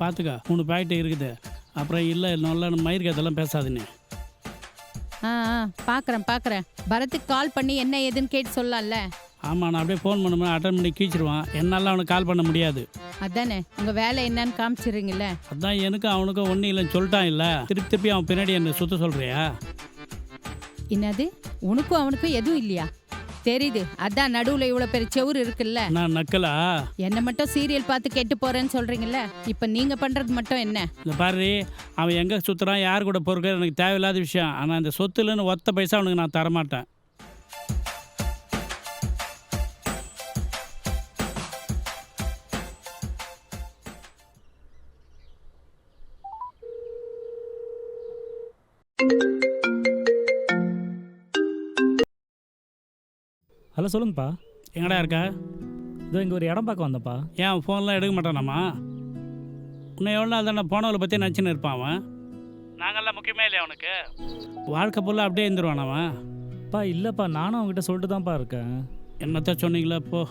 பார்த்துக்க 3 பாக்கெட்டு இருக்குது. அப்புறம் இல்லை நல்லா மயிருக்கு அதெல்லாம் பேசாதுன்னு. பார்க்குறேன். பரத்துக்கு கால் பண்ணி என்ன ஏதுன்னு கேட்டு சொல்லலாம்ல. ஆமாம், நான் அப்படியே ஃபோன் பண்ணும்போது அட்டன் பண்ணி கீச்சிடுவான். என்னால் அவனுக்கு கால் பண்ண முடியாது. அதானே உங்கள் வேலை என்னன்னு காமிச்சிடுறீங்கள. அதான் எனக்கும் அவனுக்கும் ஒன்றும் இல்லைன்னு சொல்லிட்டான். இல்லை திருப்பி அவன் பின்னாடி என்னை சுற்ற சொல்கிறியா? என்னது உனக்கும் அவனுக்கும் எதுவும் இல்லையா? தெரியுது, அதான் நடுவில் இவ்வளோ பெரிய செவுரு இருக்குல்ல. நான் நக்கலா? என்னை மட்டும் சீரியல் பார்த்து கெட்டு போகிறேன்னு சொல்கிறீங்களே, இப்போ நீங்கள் பண்ணுறது மட்டும் என்ன? இந்த பாரு, அவன் எங்கே சுற்றுறான் யார் கூட பொறுக்கிற எனக்கு தேவையில்லாத விஷயம். ஆனால் இந்த சொத்துலன்னு ஒத்த பைசா அவனுக்கு நான் தரமாட்டேன். ஹலோ சொல்லுங்கப்பா. எங்கடா இருக்கா? இதோ இங்கே ஒரு இடம் பார்க்க வந்தப்பா. ஏன் ஃபோன்லாம் எடுக்க மாட்டானாம்மா? இன்னும் எவ்வளோ நாள் தானே போனவளை பற்றி நினச்சின்னு இருப்பான் அவன். நாங்கள்லாம் முக்கியமே இல்லையா அவனுக்கு? வாழ்க்கை ஃபுல்லாக அப்படியே இருந்துருவான் அவன். பா இல்லைப்பா, நானும் அவங்ககிட்ட சொல்லிட்டு தான்ப்பா இருக்கேன். என்னத்தான் சொன்னீங்களா இப்போ?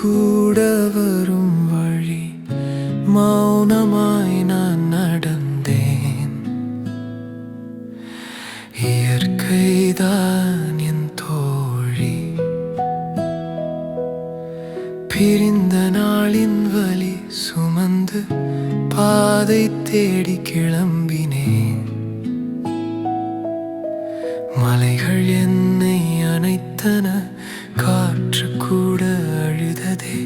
கூட வரும் வழி மௌனமாய் நான் நடந்தேன். இயற்கைதான் என் தோழி. பிரிந்த நாளின் வலி சுமந்து பாதை தேடி கிளம்பினேன். மலைகள் என்னை அணைத்தன, காற்று கூட அழுததே.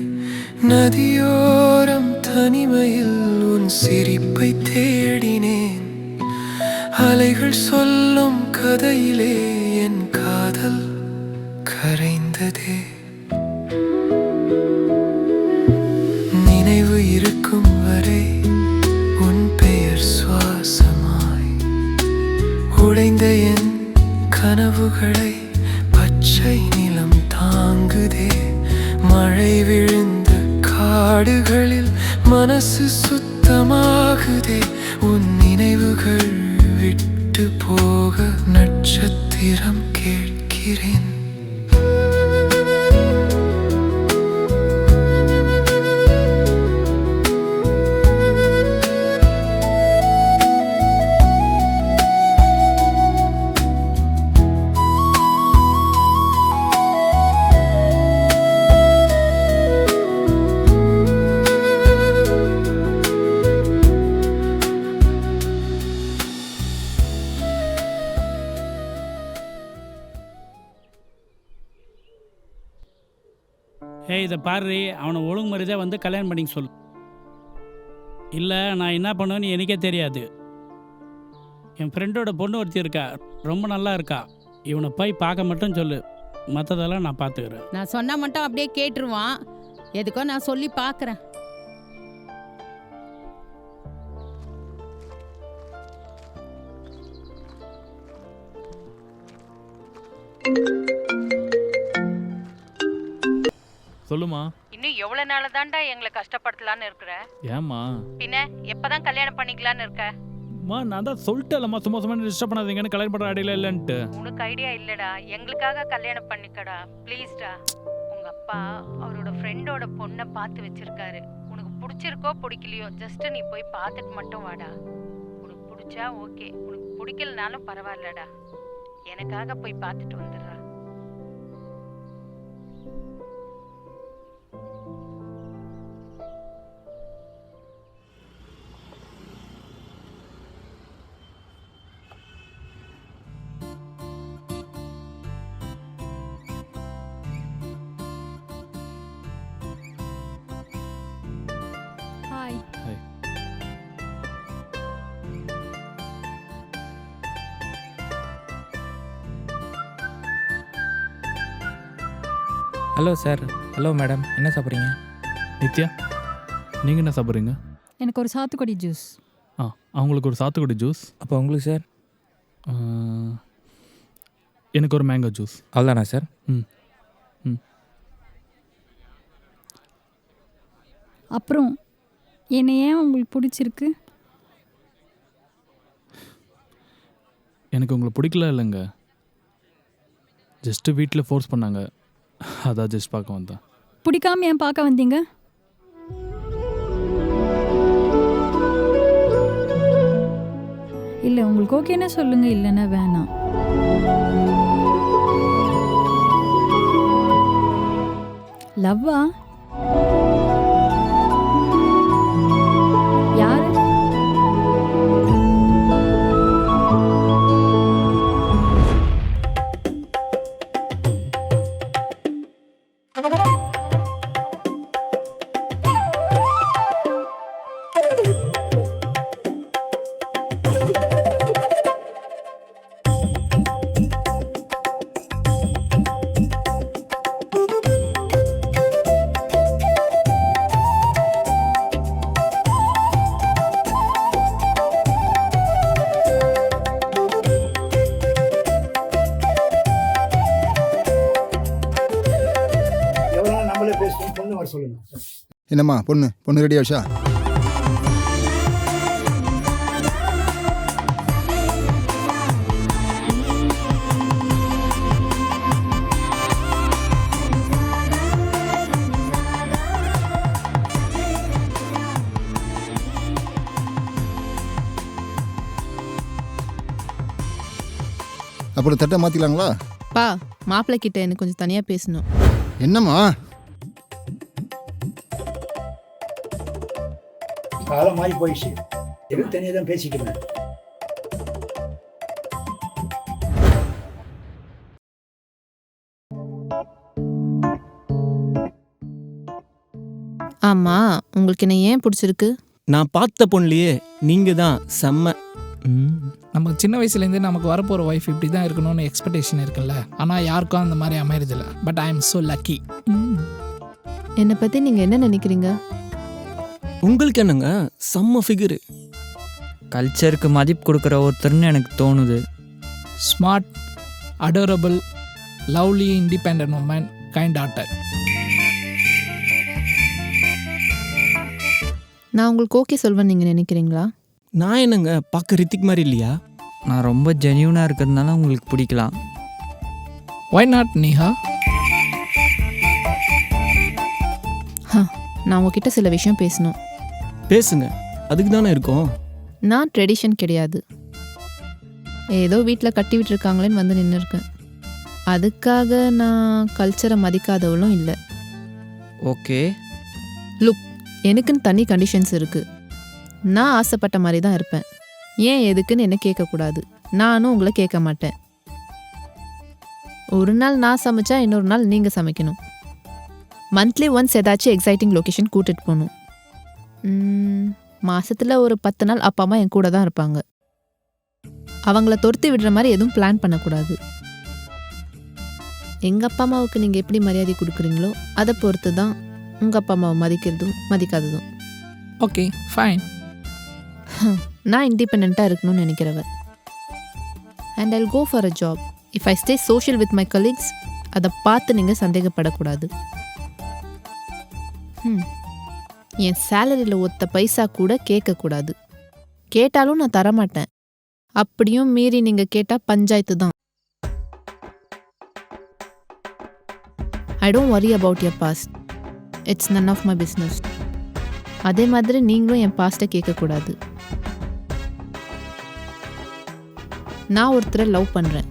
நதியோரம் தனிமையில் உன் சிரிப்பை தேடினேன். அலைகள் சொல்லும் கதையிலே என் காதல் கரைந்ததே. நினைவு இருக்கும் வரை உன் பெயர் சுவாசமாய் உடைந்த என் கனவுகளை பச்சை நிலம் தாங்குதே. மழை விழுந்த காடுகளில் மனசு சுத்தமாகுதே. உன் நினைவுகள் விட்டு போக நட்சத்திரம் கேட்கிறேன். ஏய், இதை பாரு, அவனை ஒழுங்குமுறையாக வந்து கல்யாணம் பண்ணிக்க சொல்லு. இல்லை நான் என்ன பண்ணுவேன்னு எனக்கே தெரியாது. என் ஃப்ரெண்டோட பொண்ணு ஒருத்தி இருக்கா, ரொம்ப நல்லா இருக்கா. இவனை போய் பார்க்க மட்டும் சொல்லு, மற்றதெல்லாம் நான் பார்த்துக்கிறேன். நான் சொன்னால் மட்டும் அப்படியே கேட்டுருவான். எதுக்கோ நான் சொல்லி பார்க்குறேன். சொல்லுமா. இன்னும் எவ்வளவு நாள் தான்டா எங்களை கஷ்டப்படுத்தலான்னு இருக்கிற? ஏம்மா? பின்ன எப்பதான் கல்யாணம் பண்ணிக்கலான்னு இருக்க? நான் தான் சொல்லிட்டேன்லம்மா, சும்மா சும்மா டிஸ்டர்ப் பண்ணாதீங்கன்னு. கல்யாணம் பண்ணுற ஐடியா இல்லைன்ட்டு. உனக்கு ஐடியா இல்லடா, எங்களுக்காக கல்யாணம் பண்ணிக்கடா ப்ளீஸ்டா. உங்க அப்பா அவரோட ஃப்ரெண்டோட பொண்ணை பார்த்து வச்சிருக்காரு. உனக்கு பிடிச்சிருக்கோ பிடிக்கலையோ ஜஸ்ட் நீ போய் பார்த்துட்டு மட்டும் வாடா. உனக்கு பிடிச்சா ஓகே, உனக்கு பிடிக்கலனாலும் பரவாயில்லடா. எனக்காக போய் பார்த்துட்டு வந்துடுறா. Hi. Hi. Hello sir. Hello madam, என்ன சாப்பிட்றீங்க? நித்யா, நீங்கள் என்ன சாப்பிட்றீங்க? எனக்கு ஒரு சாத்துக்குடி ஜூஸ். அவங்களுக்கு ஒரு சாத்துக்குடி ஜூஸ். அப்போ உங்களுக்கு சார்? எனக்கு ஒரு மேங்கோ ஜூஸ். அவ்வளோதானா சார்? அப்புறம் என்னை ஏன் உங்களுக்கு பிடிச்சிருக்கு? எனக்கு உங்களை பிடிக்கல இல்லைங்க, ஜஸ்ட்டு வீட்டில் ஃபோர்ஸ் பண்ணாங்க, அதான் ஜஸ்ட் பார்க்க வந்தேன். பிடிக்காம ஏன் பார்க்க வந்தீங்க? இல்லை, உங்களுக்கு ஓகேன்னா சொல்லுங்கள், இல்லைன்னா வேணாம். லவ்வா? யாரு? என்னம்மா பொண்ணு ரெடி ஆச்சா? அப்புறம் தட்டை மாத்திக்கலாங்களா? பா, மாப்பிள்ளை கிட்ட எனக்கு கொஞ்சம் தனியா பேசணும். என்னம்மா காலம் மாறி போயிடுச்சு, எதுவும் தனியாக தான் பேசிக்கிறேன். ஆமா, உங்களுக்கு என்ன ஏன் பிடிச்சிருக்கு? நான் பார்த்த பொண்ணுலையே நீங்கள் தான் செம்ம. நமக்கு சின்ன வயசுலேருந்தே நமக்கு வரப்போகிற ஒய்ஃப் இப்படி தான் இருக்கணும்னு எக்ஸ்பெக்டேஷன் இருக்குல்ல. ஆனால் யாருக்கும் அந்த மாதிரி அமையறதில்ல. But I am so lucky. என்னை பற்றி நீங்கள் என்ன நினைக்கிறீங்க? உங்களுக்கு என்னங்க செம்ம ஃபிகரு. கல்ச்சருக்கு மதிப்பு கொடுக்குற ஒருத்தர்னு எனக்கு தோணுது. Smart, adorable, lovely, independent woman, kind daughter. நான் உங்களுக்கு ஓகே சொல்வேன் நீங்கள் நினைக்கிறீங்களா? நான் என்னங்க பார்க்க ரித்திக் மாதிரி இல்லையா? நான் ரொம்ப ஜென்யூனாக இருக்கிறதுனால உங்களுக்கு பிடிக்கலாம். Y not நீஹா? நான் உங்ககிட்ட சில விஷயம் பேசணும். பேசுங்க, அதுக்கு தானே இருக்கோம். நான் ட்ரெடிஷன் கிடையாது, ஏதோ வீட்டில் கட்டி விட்டுருக்காங்களேன்னு வந்து நின்று இருக்கேன். அதுக்காக நான் கல்ச்சரை மதிக்காதவளும் இல்லை. ஓகே, லுக், எனக்குன்னு தனி கண்டிஷன்ஸ் இருக்குது. நான் ஆசைப்பட்ட மாதிரி தான் இருப்பேன். ஏன் எதுக்குன்னு என்ன கேட்கக்கூடாது, நானும் உங்களை கேட்க மாட்டேன். ஒரு நாள் நான் சமைச்சா இன்னொரு நாள் நீங்கள் சமைக்கணும். மந்த்லி ஒன்ஸ் ஏதாச்சும் எக்ஸைட்டிங் லொக்கேஷன் கூட்டிகிட்டு போகணும். மாதத்தில் ஒரு 10 நாள் அப்பா அம்மா என் கூட தான் இருப்பாங்க. அவங்கள துரத்தி விடுற மாதிரி எதுவும் பிளான் பண்ணக்கூடாது. எங்கள் அப்பா அம்மாவுக்கு நீங்கள் எப்படி மரியாதை கொடுக்குறீங்களோ அதை பொறுத்து தான் உங்கள் அப்பா அம்மாவை மதிக்கிறதும் மதிக்காததும். Okay, fine. நான் இண்டிபெண்ட்டாக இருக்கணும்னு நினைக்கிறவர். And I'll go for a job. If I stay social with my colleagues, அதை பார்த்து நீங்கள் சந்தேகப்படக்கூடாது. என் சேலரியில் ஒத்த பைசா கூட கேட்கக்கூடாது. கேட்டாலும் நான் தரமாட்டேன். அப்படியும் மீறி நீங்கள் கேட்டால் பஞ்சாயத்து தான். I don't worry about your past, it's none of my business. அதே மாதிரி நீங்களும் என் பாஸ்ட்டை கேட்கக்கூடாது. நான் ஒருத்தரை லவ் பண்ணுறேன்.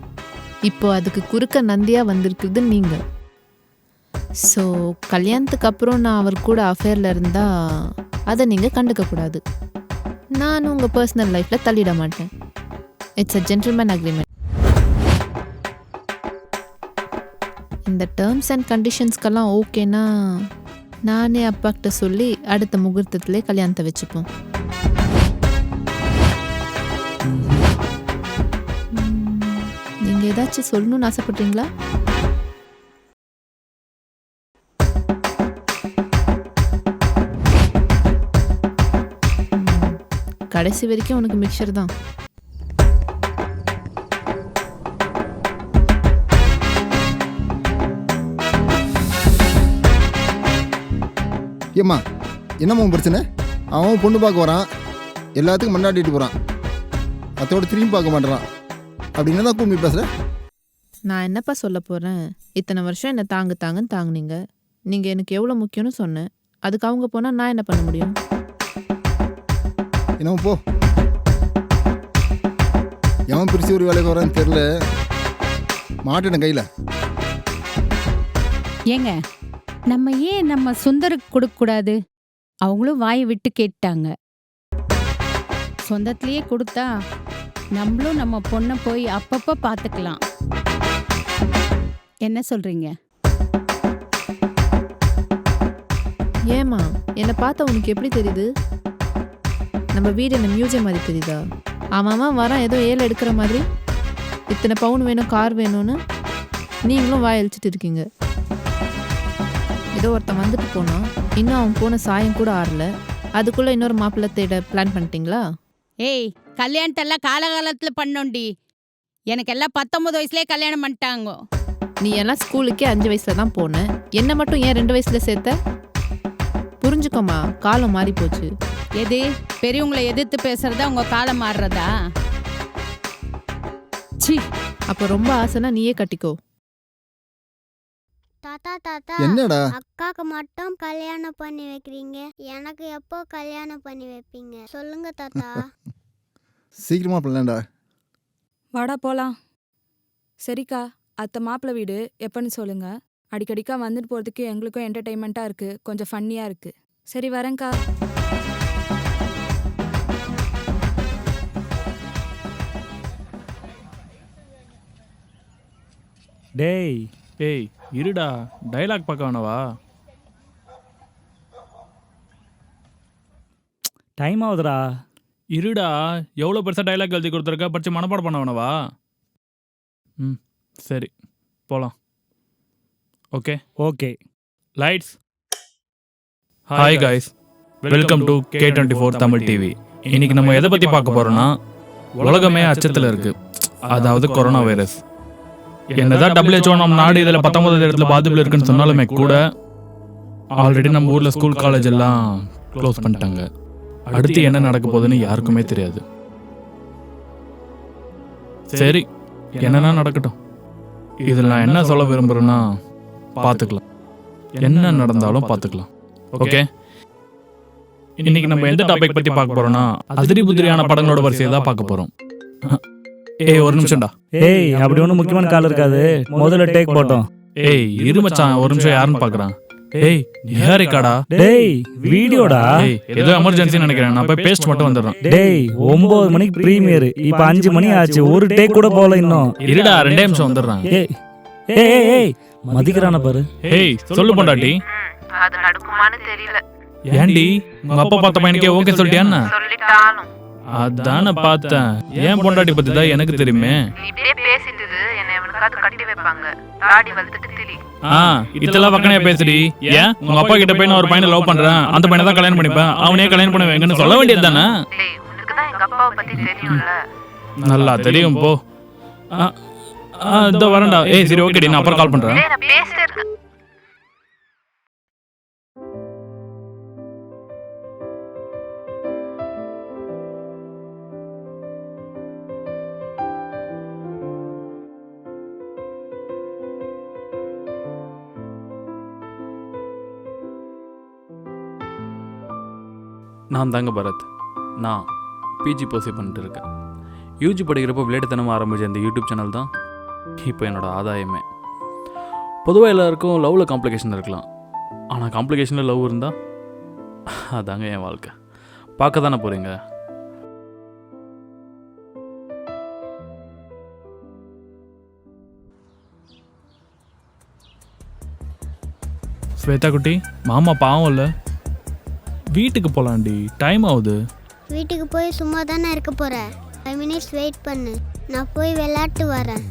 இப்போ அதுக்கு குறுக்க நந்தியாக வந்திருக்குது நீங்கள். ஸோ கல்யாணத்துக்கு அப்புறம் நான் அவர் கூட அஃபேரில் இருந்தால் அதை நீங்கள் கண்டுக்கக்கூடாது. நானும் உங்கள் பர்சனல் லைஃப்பில் தள்ளிட மாட்டேன். It's a gentleman agreement. இந்த டேர்ம்ஸ் அண்ட் கண்டிஷன்ஸ்க்கெல்லாம் ஓகேனா நானே அப்பாக்கிட்ட சொல்லி அடுத்த முகூர்த்தத்திலே கல்யாணத்தை வச்சுப்போம். நீங்கள் ஏதாச்சும் சொல்லணும்னு ஆசைப்பட்றீங்களா? கடைசி வரைக்கும் உனக்கு மிக்சர் தான். ஏம்மா என்னம்மா உன் பிரச்சனை? அவன் பொண்ணு பார்க்க வரான், எல்லாத்துக்கும் மண்ணாட்டிட்டு போகிறான், அத்தோட திரும்பி பார்க்க மாட்டேறான். அப்படி என்ன தான் கூம்பி பேசுகிற? நான் என்னப்பா சொல்ல போகிறேன்? இத்தனை வருஷம் என்னை தாங்குன்னு தாங்குனீங்க. நீங்கள் எனக்கு எவ்வளோ முக்கியம்னு சொன்னேன். அதுக்கு அவங்க போனால் நான் என்ன பண்ண முடியும்? என்னம்மா போ. எவன் பிரிச்சு ஒரு வேலைக்கு வரான்னு தெரில, மாட்டேன் கையில். ஏங்க நம்ம ஏன் நம்ம சுந்தருக்கு கொடுக்கக்கூடாது? அவங்களும் வாயை விட்டு கேட்டாங்க. சொந்தத்திலேயே கொடுத்தா நம்மளும் நம்ம பொண்ணை போய் அப்பப்போ பார்த்துக்கலாம். என்ன சொல்றீங்க? ஏம்மா என்னை பார்த்தா உனக்கு எப்படி தெரியுது? நம்ம வீடு என்ன மியூசியம் மாதிரி தெரியுதா? அவன் வரான் ஏதோ ஏழை எடுக்கிற மாதிரி. இத்தனை பவுன் வேணும், கார் வேணும்னு நீங்களும் வாய் அழிச்சிட்டு இருக்கீங்க. ஏதோ ஒருத்தன் வந்துட்டு போனான், இன்னும் அவன் போன சாயம் கூட ஆறல, அதுக்குள்ளே இன்னொரு மாப்பிள்ளை தேட பிளான் பண்ணிட்டீங்களா? ஏய், கல்யாணத்தெல்லாம் காலகாலத்தில் பண்ணோண்டி. எனக்கு எல்லாம் 19 வயசுலேயே கல்யாணம் பண்ணிட்டாங்க. நீ எல்லாம் ஸ்கூலுக்கே 5 வயசில் தான் போனேன், என்னை மட்டும் ஏன் 2 வயசில் சேர்த்த? புரிஞ்சுக்கோமா, காலம் மாறி போச்சு. எது பெரியவங்களை எதிர்த்து பேசுறதா உங்க காலம் மாறுறதா? சி, அப்போ ரொம்ப ஆசைனா நீயே கட்டிக்கோ. தாத்தா தாத்தா, என்னடா அக்காக்கு மட்டும் கல்யாணம் பண்ணி வைக்கிறீங்க, எனக்கு எப்போ கல்யாணம் பண்ணி வைப்பீங்க சொல்லுங்க தாத்தா. சீக்கிரமா பண்ணலாம்டா. வாடா போலாம். சரிக்கா, அத்தை மாப்பிள்ளை வீடு எப்போன்னு சொல்லுங்க. அடிக்கடிக்கா வந்துட்டு போகிறதுக்கு எங்களுக்கும் என்டர்டெயின்மெண்ட்டாக இருக்குது, கொஞ்சம் ஃபன்னியாக இருக்குது. சரி வரேங்க்கா. டேய் ஏய் இருடா, டைலாக் பார்க்க வேணவா? டைம் ஆகுதுடா. இருடா, எவ்வளோ பெருசாக டைலாக் எழுதி கொடுத்துருக்கா, படித்து மனப்பாடம் பண்ண வேணவா? ம் சரி போகலாம். Okay okay. Lights. Hi guys, welcome to K24 Tamil TV. இன்னைக்கு நம்ம எதை பற்றி பார்க்க போகிறோன்னா, உலகமே அச்சத்தில் இருக்குது, அதாவது கொரோனா வைரஸ். என்னதான் WHO நம்ம நாடு இதில் 19வது இடத்துல பாதிப்பில் இருக்குன்னு சொன்னாலுமே கூட ஆல்ரெடி நம்ம ஊரில் ஸ்கூல் காலேஜ் எல்லாம் க்ளோஸ் பண்ணிட்டாங்க. அடுத்து என்ன நடக்க போகுதுன்னு யாருக்குமே தெரியாது. சரி, என்னன்னா நடக்கட்டும். இதில் நான் என்ன சொல்ல விரும்புகிறேன்னா, பார்த்துக்கலாம், என்ன நடந்தாலும் பார்த்துக்கலாம். ஓகே, இன்னைக்கு நம்ம எந்த டாபிக் பற்றி பார்க்க போகிறோன்னா, அதிரி புதிரியான படங்களோட வரிசையை தான் பார்க்க போகிறோம். ஏய் ஒரு நிமிஷம்டா. ஏய் அப்படி ஒன்றும் முக்கியமான கால் இருக்காது, முதல்ல டேக் போட்டோம். ஏய் இரு மச்சான், ஒரு நிமிஷம் யாருன்னு பார்க்குறான். ஏய் நிஹாரிக்காடா. டேய் வீடியோடா. ஏய் ஏதோ எமர்ஜென்சி நினைக்கிறேன், நான் போய் பேஸ்ட் மட்டும் வந்துடுறேன். டேய் 9 மணிக்கு ப்ரீமியர், இப்போ 5 மணி ஆச்சு, ஒரு டேக் கூட போகல இன்னும். இருடா 2 நிமிஷம் வந்துடுறேன். ஏய் ஏய் ஏய் மதிக்கிறான பாரு. ஏய் சொல்லு பொண்டாட்டி. அது நடக்குமான்னு தெரியல. ஏண்டி உங்க அப்பா பார்த்த பையனுக்கே ஓகே சொல்லிட்டியான்னு? சொல்லிட்டாலும் அதான பார்த்தேன். ஏன் பொண்டாட்டி பத்தி தான் எனக்கு தெரியுமே. நீ இப்படியே பேசிட்டு என்னை எவனுக்காவது கட்டி வைப்பாங்க, தாடி வளர்த்துட்டு திரி. இதெல்லாம் வக்கனையா பேசுடி. ஏன் உங்க அப்பா கிட்ட போய் நான் ஒரு பையனை லவ் பண்றேன், அந்த பையனை தான் கல்யாணம் பண்ணிப்பேன், அவனே கல்யாணம் பண்ண வைங்கன்னு சொல்ல வேண்டியது தானே? உனக்கு தான் எங்க அப்பாவை பத்தி தெரியும்ல. நல்லா தெரியும் போ. இதோ வரேன்டா. ஏய் சரி ஓகேடி, நான் அப்புறம் கால் பண்றேன். பேசிட்டு இருக்க. நான் தாங்க பரத். நான் பிஜி பர்சியூ பண்ணிட்டு இருக்கேன். யூஜி படிக்கிறப்போ விளையாட்டுத்தனமாக ஆரம்பித்த இந்த யூடியூப் சேனல் தான் இப்போ என்னோடய ஆதாயமே. பொதுவாக எல்லாருக்கும் லவ்வில் காம்ப்ளிகேஷன் இருக்கலாம், ஆனால் காம்ப்ளிகேஷனில் லவ் இருந்தால் அதாங்க என் வாழ்க்கை. பார்க்க தானே போகிறீங்க. ஸ்வேதா குட்டி, மாமா பாவம் இல்லை, வீட்டுக்கு போகலாண்டி, டைம் ஆகுது. வீட்டுக்கு போய் சும்மா தானே இருக்க போற, 5 மினிட்ஸ் வெயிட் பண்ணு, நான் போய் விளையாட்டு வரேன்.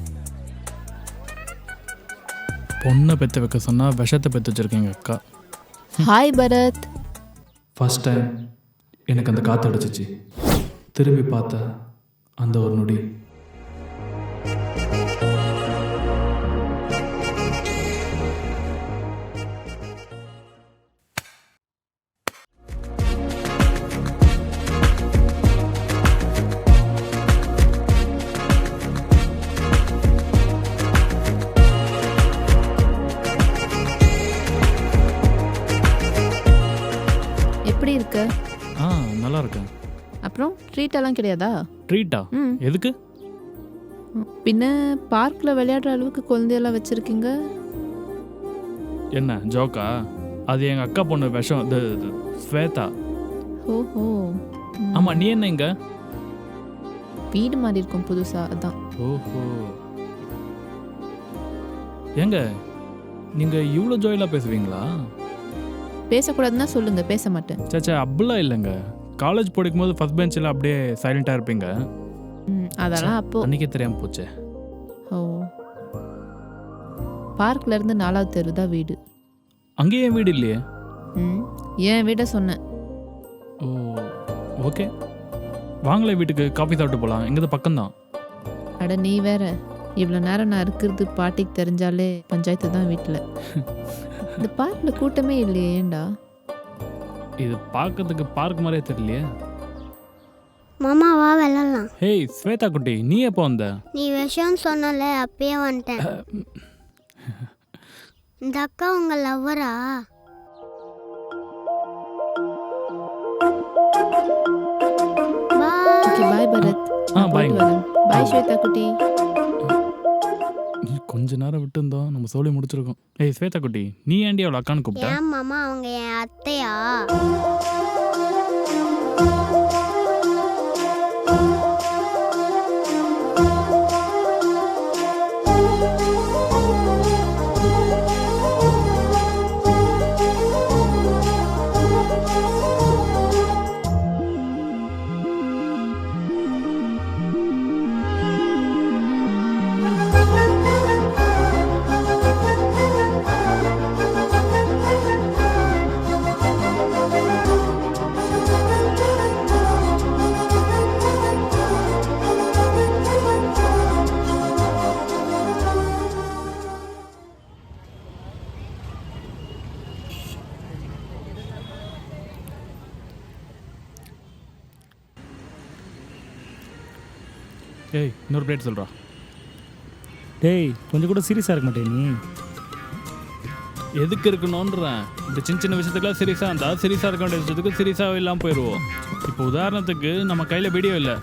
பொண்ணை பெற்று வைக்க சொன்னால் விஷத்தை பெற்று வச்சிருக்கேங்க அக்கா. ஹாய் பரத். ஃபர்ஸ்ட் டைம் எனக்கு அந்த காற்று அடிச்சிச்சு. திரும்பி பார்த்த அந்த ஒரு நொடி. எப்படி இருக்க? நல்லா இருக்கேன். அப்புறம் ட்ரீட் எல்லாம் கிடையாதா? ட்ரீட்டா? எதுக்கு? பின்ன பார்க்கில் விளையாடுற அளவுக்கு குழந்தையெல்லாம் வச்சுருக்கீங்க. என்ன ஜோக்கா? அது எங்கள் அக்கா பொண்ணு விஷம், இது ஸ்வேதா. ஓஹோ. ஆமாம், நீ என்ன இங்க? வீடு மாறி இருக்கும் புதுசா, அதான். ஓஹோ. ஏங்க நீங்கள் இவ்வளோ ஜோயிலாக பேசுவீங்களா? பேசக்கூடாதுன்னா சொல்லுங்க, பேச மாட்டேன். சேச்சா அப்படிலாம் இல்லைங்க. காலேஜ் படிக்கும்போது ஃபர்ஸ்ட் பெஞ்சில் அப்படியே சைலண்ட்டாக இருப்பீங்க. அதெல்லாம் அப்போ அன்றைக்கே தெரியாமல் போச்சே. ஓ. பார்க்ல இருந்து 4வது தெரு தான் வீடு. அங்கேயே என் வீடு இல்லையே. என் வீட சொன்னேன். ஓ ஓகே, வாங்களே வீட்டுக்கு காஃபி சாப்பிட்டு போகலாம். எங்கேது பக்கம்தான். அட நீ வேற, இவ்வளோ நேரம் நான் இருக்கிறது பாட்டிக்கு தெரிஞ்சாலே பஞ்சாயத்து தான் வீட்டில். இந்த பார்க்கில் கூட்டமே இல்லையே, ஏண்டா? இது பார்க்கறதுக்கு பார்க் மாதிரியே தெரியலையே. மாமா வா விளாட்லாம். ஹேய் ஸ்வேதா குட்டி, நீ எப்போ வந்த? நீ விஷம்னு சொன்னல, அப்பயே வந்துட்டேன். இந்த அக்கா உங்க லவ்வரா? Okay bye Bharath. Bye. Bye Shweta குட்டி. கொஞ்ச நேரம் விட்டு இருந்தோம், நம்ம சொல்லி முடிச்சிருக்கோம். ஏய் ஸ்வேதா குட்டி, நீ ஏன்டி அவளை அக்கான்னு கூப்பிட்டா? ஏன் மாமா, அவங்க என் அத்தையா? ஏய் இன்னொரு பிளேட் சொல்கிறா. டேய் கொஞ்சம் கூட சீரியஸாக இருக்க மாட்டே நீ? எதுக்கு இருக்கணுன்றேன். இந்த சின்ன சின்ன விஷயத்துக்குலாம் சீரியஸாக இருந்தால் சீரியஸாக இருக்க வேண்டிய விஷயத்துக்கு சீரியஸாக இல்லாமல் போயிடுவோம். இப்போ உதாரணத்துக்கு நம்ம கையில் வீடியோ இல்லை,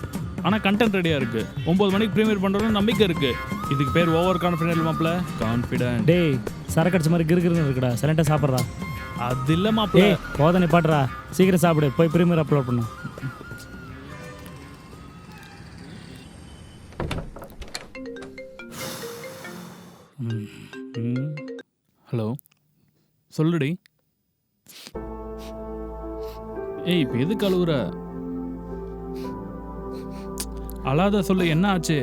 ஆனால் கண்டென்ட் ரெடியாக இருக்குது. 9 மணிக்கு ப்ரீமியர் பண்ணுறோன்னு நம்பிக்கை இருக்குது. இதுக்கு பேர் ஓவர் கான்ஃபிடென்ட் மாப்பிள்ள. கான்ஃபிடென்ட். டேய் சரக்கு அடிச்ச மாதிரி கிருக்குன்னு இருக்குடா, சைலண்டாக சாப்பிட்றா. அது இல்லை மாப்பிள்ள. போதனை பாடுறா, சீக்கிரம் சாப்பிடு, போய் ப்ரீமியர் அப்லோட் பண்ணு. ஹலோ சொல்லுடி. ஏய் இப்போ எதுக்கு அழுகுற? அழாத சொல்லு, என்ன ஆச்சு?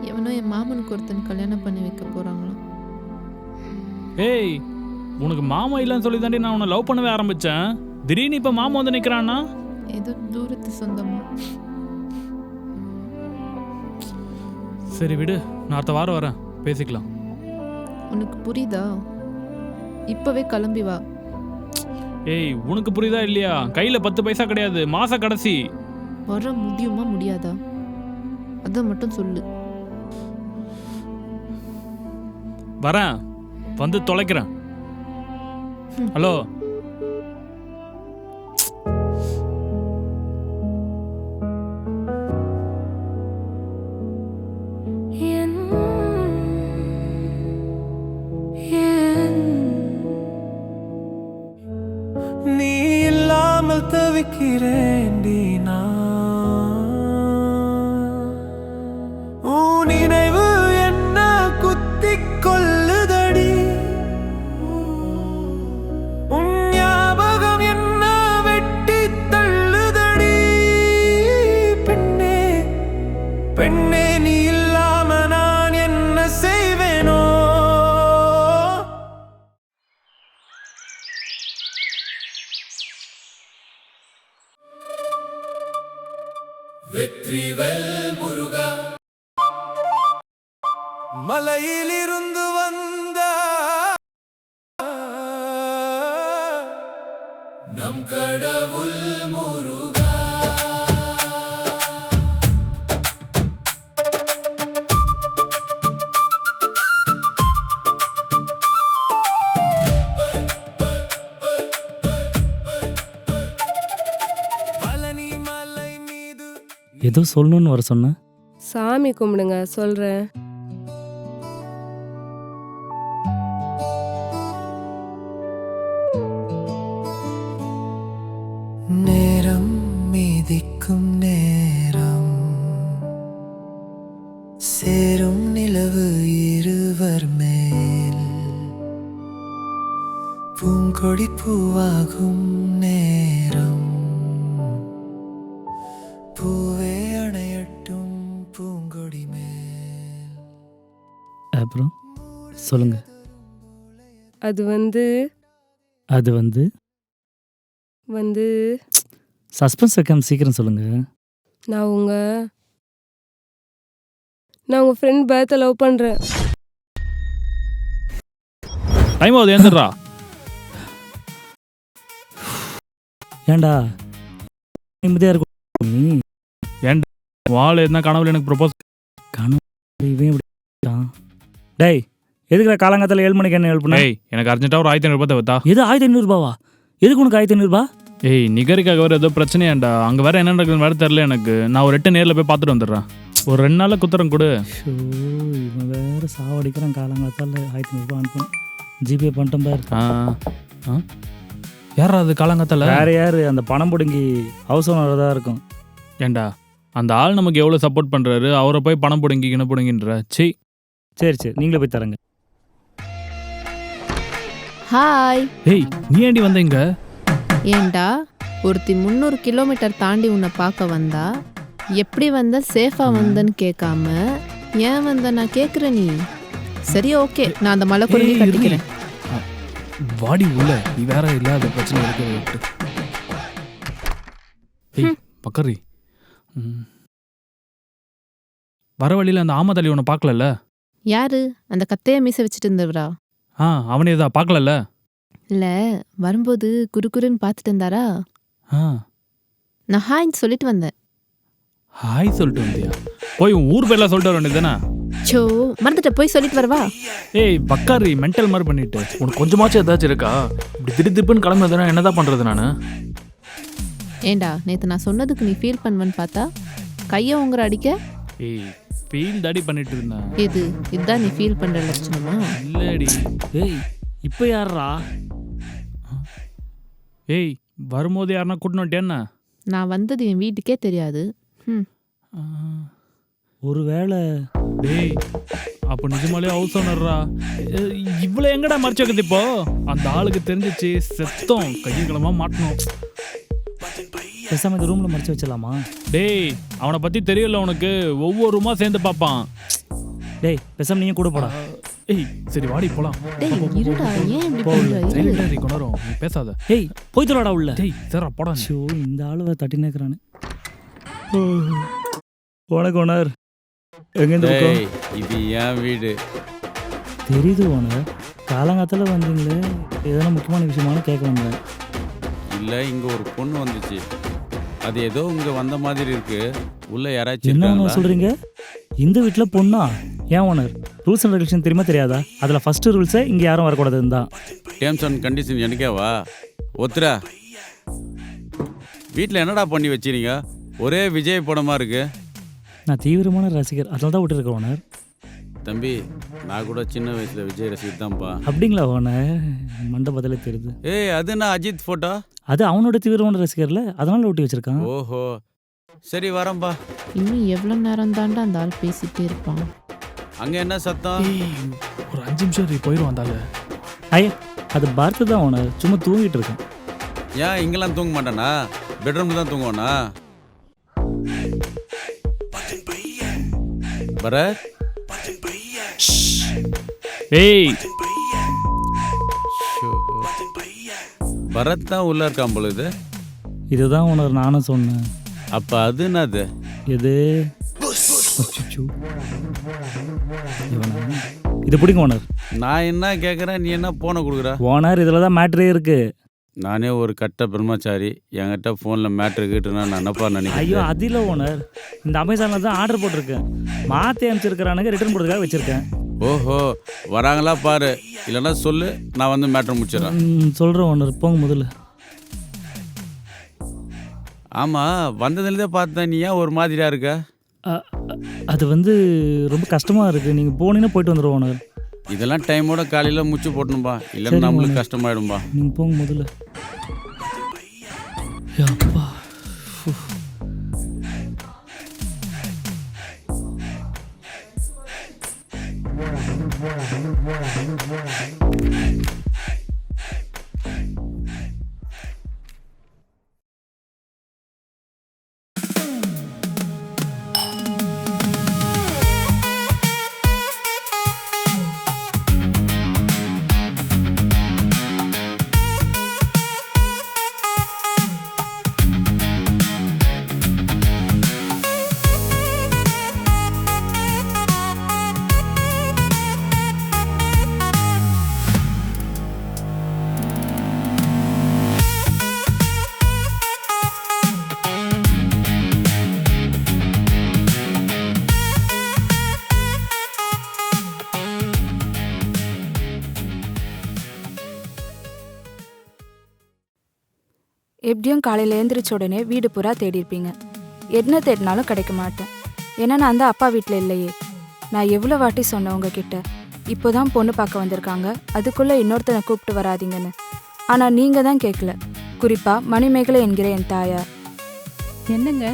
எவனோ என் மாமனுக்கு ஒருத்தன் கல்யாணம் பண்ணி வைக்க போறாங்களாம். ஏய் உனக்கு மாமா இல்லைன்னு சொல்லி தாண்டி நான் உன்னை லவ் பண்ணவே ஆரம்பித்தேன். திடீர்னு இப்போ மாமா வந்து நிற்கிறான்னா? ஏதோ தூரத்து சொந்தமா. சரி விடு, நான் அடுத்த வாரம் வரேன், பேசிக்கலாம். உனக்கு புரியுதா? இப்பவே கிளம்பி வா. ஏய் உனக்கு புரியுதா இல்லையா? கையில் 10 பைசா கிடையாது, மாச கடைசி. வர முடியுமா முடியாதா? அதை மட்டும் சொல்லு. வரேன், வந்து தொலைக்கிறேன். ஹலோ நீ இல்லாமல் தவிக்கிறேன்டி நான். உன் நினைவு என்ன குத்திக் கொள்ளுதடி. உன் ஞாபகம் என்ன வெட்டி தள்ளுதடி. பெண்ணே பெண்ணே, நீ இல்லாம நான் என்ன செய்வேனோ? மலையிலிருந்து வந்த நம் கடவுள் முருகா. பழனி மலை மீது ஏதோ சொல்லணும்னு வர சொன்ன. சாமி கும்பிடுங்க சொல்கிறேன். நேரம் மீதிக்கும் நேரம் சேரும் நிலவு இருவர் மேல் பூங்கொடி பூவாகும் நேரம் பூவே அணையட்டும் பூங்கொடி மேல். அப்புறம் சொல்லுங்க. அது வந்து அது வந்து வந்து சஸ்பென்ஸ் வைக்காம சீக்கிரம் சொல்லுங்க. நான் உங்கள் ஃப்ரெண்ட் பேத்தை லவ் பண்ணுறேன். டைம் ஆகுது ஏந்துடுறா. ஏன்டா நிம்மதியாக இருக்கும் நீ? ஏன்டா வாள் எதுனா கனவுல எனக்கு ப்ரொபோஸ். கனவு இவன் எப்படி இருக்கான்? டேய் எதுக்குடா காலங்காத்தால 7 மணிக்கு என்ன எழுப்புனா? ஏய் எனக்கு அர்ஜென்ட்டாக ஒரு 1500 ரூபாய் தேவைத்தா. எது 1500 ரூபாவா? எதுக்கு உனக்கு 1500 ரூபா? ஏய் நிகரிக்காக வேறு ஏதோ பிரச்சனையாண்டா. அங்கே வேறு என்ன நடக்குதுன்னு வேறு தெரில எனக்கு. நான் ஒரு 8 நேரில் போய் பார்த்துட்டு வந்துடுறேன். ஒரு 2 நாளில் குத்துறேன் கொடு. ஷோ இவன் வேறு சாவடிக்கிறான். காலங்காத்தால 1500 ரூபா அனுப்பணும். ஜிபே பண்ணிட்டோம் பாரு. யாரா அது காலங்காத்தால? வேறு யார்? அந்த பணம் பிடுங்கி ஹவுஸ் ஓனராக தான் இருக்கும். ஏண்டா அந்த ஆள் நமக்கு எவ்வளோ சப்போர்ட் பண்ணுறாரு, அவரை போய் பணம் பிடுங்கி கிண பிடுங்கின்ற. சரி சரி நீங்களே போய் தரங்க. ஹாய். ஏய் நீ ஏண்டி வந்த இங்க? ஏண்டா ஒருத்தி 300 கிலோமீட்டர் தாண்டி உன்னை பார்க்க வந்தா எப்படி வந்த சேஃபாக வந்தன்னு கேட்காம ஏன் வந்த நான் கேட்குறேன். நீ சரி ஓகே நான் அந்த மலை குறைஞ்சி கட்டிக்கிறேன். வாடி உள்ள நீ வேற இல்லாத பிரச்சனை இருக்கு. ஏய் பக்கரி வர வழியில் அந்த ஆமதலி உன்னை பார்க்கலல்ல? யாரு அந்த கத்தையை மீச வச்சுட்டு இருந்தவரா? அவனே தான் பார்க்கலல்ல? இல்லை வரும்போது குறுக்குறுன்னு பார்த்துட்டு இருந்தாரா? நான் ஹாய்ன்னு சொல்லிட்டு வந்தேன். ஹாய் சொல்லிட்டு வந்தியா? போய் உன் ஊர் பேர்லாம் சொல்லிட்டு வர வேண்டியதானே? சோ மறந்துட்ட போய் சொல்லிட்டு வரவா? ஏய் பக்காரி மென்டல் மாதிரி பண்ணிட்டு உனக்கு கொஞ்சமாச்சும் ஏதாச்சும் இருக்கா? இப்படி திடுப்புன்னு கிளம்பி வந்தா என்னதான் பண்ணுறது நான்? ஏண்டா நேற்று நான் சொன்னதுக்கு நீ ஃபீல் பண்ணுவேன்னு பார்த்தா கையை உங்கற அடிக்க. ஏய் ஃபீல் தாடி பண்ணிட்டு இருந்தேன். எது இதுதான் நீ ஃபீல் பண்ணுற லட்சணமா? இல்லடி. ஏய் இப்போ யாரா? ஏய் வரும்போது யாருன்னா கூட்டின்னு வந்துட்டேன்னா? நான் வந்தது என் வீட்டுக்கே தெரியாது. ஒருவேளை டேய் அப்போ நிஜமாலே ஹவுஸ் ஓனர்ரா. இவ்வளோ எங்கடா மறைச்சு வைக்கிறது? இப்போ அந்த ஆளுக்கு தெரிஞ்சிச்சு செத்தோம், கையங்களமாக மாட்டணும். பேசாம இந்த ரூம்ல மறைச்சு வச்சலாமா? டேய் அவனை பற்றி தெரியல உனக்கு, ஒவ்வொரு ரூமா சேர்ந்து பார்ப்பான். டேய் பேசாம நீயும் கூட போடா. ஏய் சரி வாடி போலாம். டேய் இருடா ஏன் இப்படி பண்ற? நீ கொணரும் நீ பேசாத. ஏய் போய் தரடா உள்ள. டேய் சரிடா போடா. ஷோ இந்த ஆளுவ தட்டி நேக்கறானே. உனக்கு ஓனர் எங்கேருந்து இருக்கோம்? இது என் வீடு. தெரியுது ஓனர். காலங்காத்தால வந்தீங்களே ஏதோ முக்கியமான விஷயமான கேட்க வந்தேன். இல்லை இங்கே ஒரு பொண்ணு வந்துச்சு. அது ஏதோ இங்கே வந்த மாதிரி இருக்கு. உள்ள யாராச்சும் என்ன இருக்காங்களா? சொல்றீங்க? இந்த வீட்டில் பொண்ணா? ஏன் ஓனர் ரூல்ஸ் அண்ட் ரெகுலேஷன் தெரியுமா தெரியாதா? அதில் ஃபர்ஸ்ட் ரூல்ஸை இங்கே யாரும் வரக்கூடாதுன்னு தான். டேர்ம்ஸ் அண்ட் கண்டிஷன் எனக்கேவா? ஒத்துரா. வீட்டில் என்னடா பண்ணி வச்சிருங்க? ஒரே விஜய் படமாக இருக்கு. நான் தீவிரமான ரசிகர், அதனால தான் விட்டுருக்கேன் ஓனர். தம்பி நான் கூட சின்ன வயசில் விஜய் ரசிகர் தான்ப்பா. அப்படிங்களா ஓனர்? மண்டபத்திலே தெரியுது. ஏய் அது நான் அஜித் ஃபோட்டோ. அது அவனோட தீவிரமான ரசிகர்ல, அதனால ஒட்டி வச்சிருக்கான். ஓஹோ சரி வரம்பா. இன்னும் எவ்வளோ நேரம் தாண்டா அந்த ஆள் பேசிட்டே இருப்பான்? அங்கே என்ன சத்தம்? ஒரு 5 நிமிஷம் போயிடும் வந்தாங்க. ஐயா அது பார்த்து தான் ஓனர், சும்மா தூங்கிட்டு இருக்கேன். ஏன் இங்கெல்லாம் தூங்க மாட்டானா? பெட்ரூம்ல தான் தூங்குவானா? பரத் ஏய் பரத் தான் உள்ள இருக்கான் பொழுது. இதுதான் ஓனர் நானும் சொன்னேன். அப்போ அது என்னது? எது? இது பிடிங்க ஓனர். நான் என்ன கேட்குறேன், நீ என்ன ஃபோனை கொடுக்குற? ஓனர் இதில் தான் மேட்ரே இருக்குது. நானே ஒரு கட்ட பிரம்மச்சாரி, என்கிட்ட ஃபோனில் மேட்ரு கேட்டுனா நான் என்னப்பா ஐயோ நினைக்கிறேன்? அது இல்லை ஓனர், இந்த அமேசானில் தான் ஆர்டர் போட்டிருக்கேன். மாற்றி அனுப்பிச்சிருக்கிறானுங்க, ரிட்டர்ன் போடுறதுக்காக வச்சுருக்கேன். ஓஹோ, வராங்களா பாரு, இல்லைன்னா சொல்லு, நான் வந்து மேட்ரு முடிச்சிடறேன். சொல்கிறேன் ஓனர், போங்க முதல்ல. ஆமாம், வந்ததுலேருந்தே பார்த்தேன், நீ ஏன் ஒரு மாதிரியா இருக்க? அது வந்து ரொம்ப கஷ்டமாக இருக்குது. நீங்கள் போனீங்கன்னா போயிட்டு வந்துடுவோம் ஓனர். இதெல்லாம் டைமோட காலையில் முச்சு போட்டணும்பா, இல்லைன்னா சரி, நம்மளுக்கு ஓனர். கஷ்டமாயிடும்பா. நீங்கள் போங்க முதல்ல. அப்பா எப்படியும் காலையில் எழுந்திரிச்ச உடனே வீடு பூரா தேடிருப்பீங்க. என்ன தேடினாலும் கிடைக்க மாட்டேன். ஏன்னா நான் அந்த அப்பா வீட்டில் இல்லையே. நான் எவ்வளோ வாட்டி சொன்னேன் உங்ககிட்ட, இப்போ தான் பொண்ணு பார்க்க வந்திருக்காங்க, அதுக்குள்ளே இன்னொருத்தனை கூப்பிட்டு வராதீங்கன்னு. ஆனால் நீங்கள் தான் கேட்கல. குறிப்பாக மணிமேகலை என்கிற என் தாயார். என்னங்க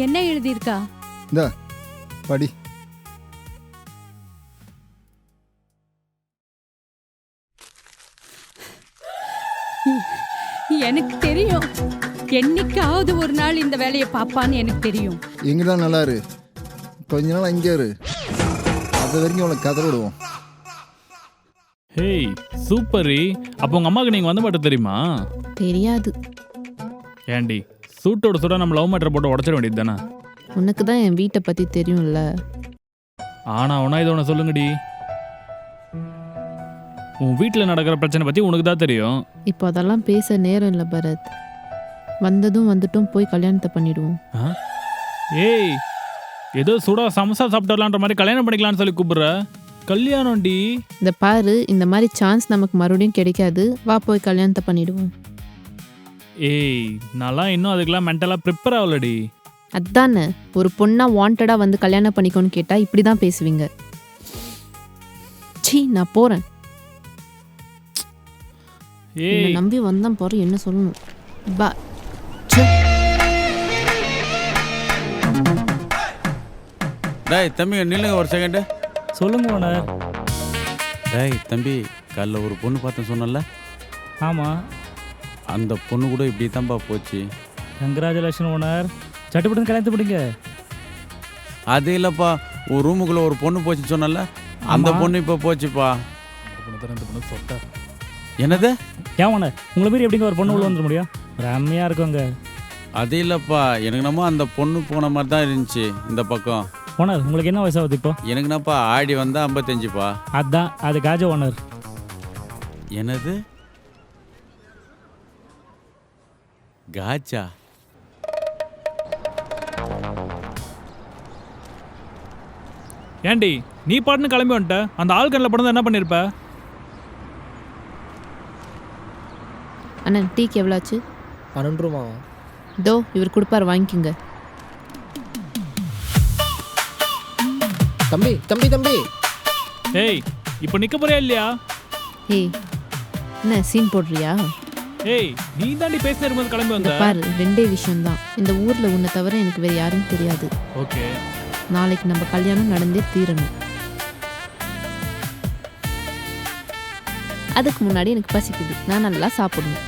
என்ன எழுதியிருக்கா? இந்த படி. எனக்கு தெரியும், என்னைக்காவது ஒரு நாள் இந்த வேலையை பாப்பான்னு எனக்கு தெரியும். எங்கதான் நல்லா இரு, கொஞ்ச நாள் அங்கே இரு, அது வரைக்கும் உனக்கு கதை விடுவோம். ஹேய் சூப்பரி, அப்போ உங்கள் அம்மாவுக்கு நீங்கள் வந்த மாட்டேன் தெரியுமா? தெரியாது. ஏண்டி சூட்டோட சூடாக நம்ம லவ் மேட்டரை போட்டு உடச்சிட வேண்டியது தானே? உனக்கு தான் என் வீட்டை பற்றி தெரியும்ல. ஆனால் ஒன்றா இதை ஒன்று சொல்லுங்கடி, உன் வீட்டில் நடக்கிற பிரச்சனை பற்றி உனக்கு தான் தெரியும். இப்போ அதெல்லாம் பேச நேரம் இல்லை பரத். வந்ததும் வந்துட்டும் போய் கல்யாணத்தை பண்ணிடுவோம். ஏய் ஏதோ சூடா சமோசா சாப்பிட்டுலான்ற மாதிரி கல்யாணம் பண்ணிக்கலான்னு சொல்லி கூப்பிடுற. கல்யாணம்டி. இந்த பாரு, இந்த மாதிரி சான்ஸ் நமக்கு மறுபடியும் கிடைக்காது. வா போய் கல்யாணத்தை பண்ணிடுவோம். ஏய் நான்லாம் இன்னும் அதுக்கெல்லாம் மென்டலாக ப்ரிப்பேர் ஆகலடி. அதானே, ஒரு பொண்ணா வாண்டடாக வந்து கல்யாணம் பண்ணிக்கோன்னு கேட்டால் இப்படி தான் பேசுவீங்க. சீ, நான் போகிறேன். ஏய் நம்பி வந்தான் போகிறேன், என்ன சொல்லணும். பா. டேய் தம்பி நில்லுங்க ஒரு செகண்டு. சொல்லுங்க ஓனர். டேய் தம்பி, காலைல ஒரு பொண்ணு பார்த்தேன் சொன்னல? ஆமாம். அந்த பொண்ணு கூட இப்படி தான்ப்பா போச்சு. கங்க்ராச்சுலேஷன் ஓனர், சட்டுப்பட்டு கல்யாணத்தை பிடிங்க. அது இல்லைப்பா, ஒரு ரூமுக்குள்ளே ஒரு பொண்ணு போச்சுன்னு சொன்னல, அந்த பொண்ணு இப்போ போச்சுப்பா. என்னது? ஏன் ஓனர், உங்களை மாரி எப்படிங்க ஒரு பொண்ணு உள்ள வந்துட முடியும்? ரம்மையாக இருக்குங்க. அது இல்லைப்பா, எனக்கு நம்ம அந்த பொண்ணு போன மாதிரி தான் இருந்துச்சு இந்த பக்கம். ஓனர் உங்களுக்கு என்ன வயசாகுது இப்போ? எனக்கு என்னப்பா ஆடி வந்தால் 55பா. அதான் அது காஜா ஓனர். என்னது காஜா? ஏண்டி நீ பாட்டுன்னு கிளம்பி வந்துட்ட, அந்த ஆள் கண்ணில் படம் என்ன பண்ணியிருப்ப? அண்ணன் டீக்கு எவ்வளோ ஆச்சு? 12 ரூபா. இதோ இவர் கொடுப்பார், வாங்கிக்கோங்க. தம்பி தம்பி தம்பி. ஏய் இப்போ நிற்க போறியா இல்லையா? ஏய் என்ன சீன் போடுறியா? ஏய் நீ தாண்டி பேசின இருக்கும்போது கிளம்பி வந்த. பாரு, ரெண்டே விஷயம்தான். இந்த ஊரில் உன்னை தவிர எனக்கு வேறு யாரும் தெரியாது. ஓகே, நாளைக்கு நம்ம கல்யாணம் நடந்தே தீரணும். அதுக்கு முன்னாடி எனக்கு பசிக்குது, நான் நல்லா சாப்பிடணும்.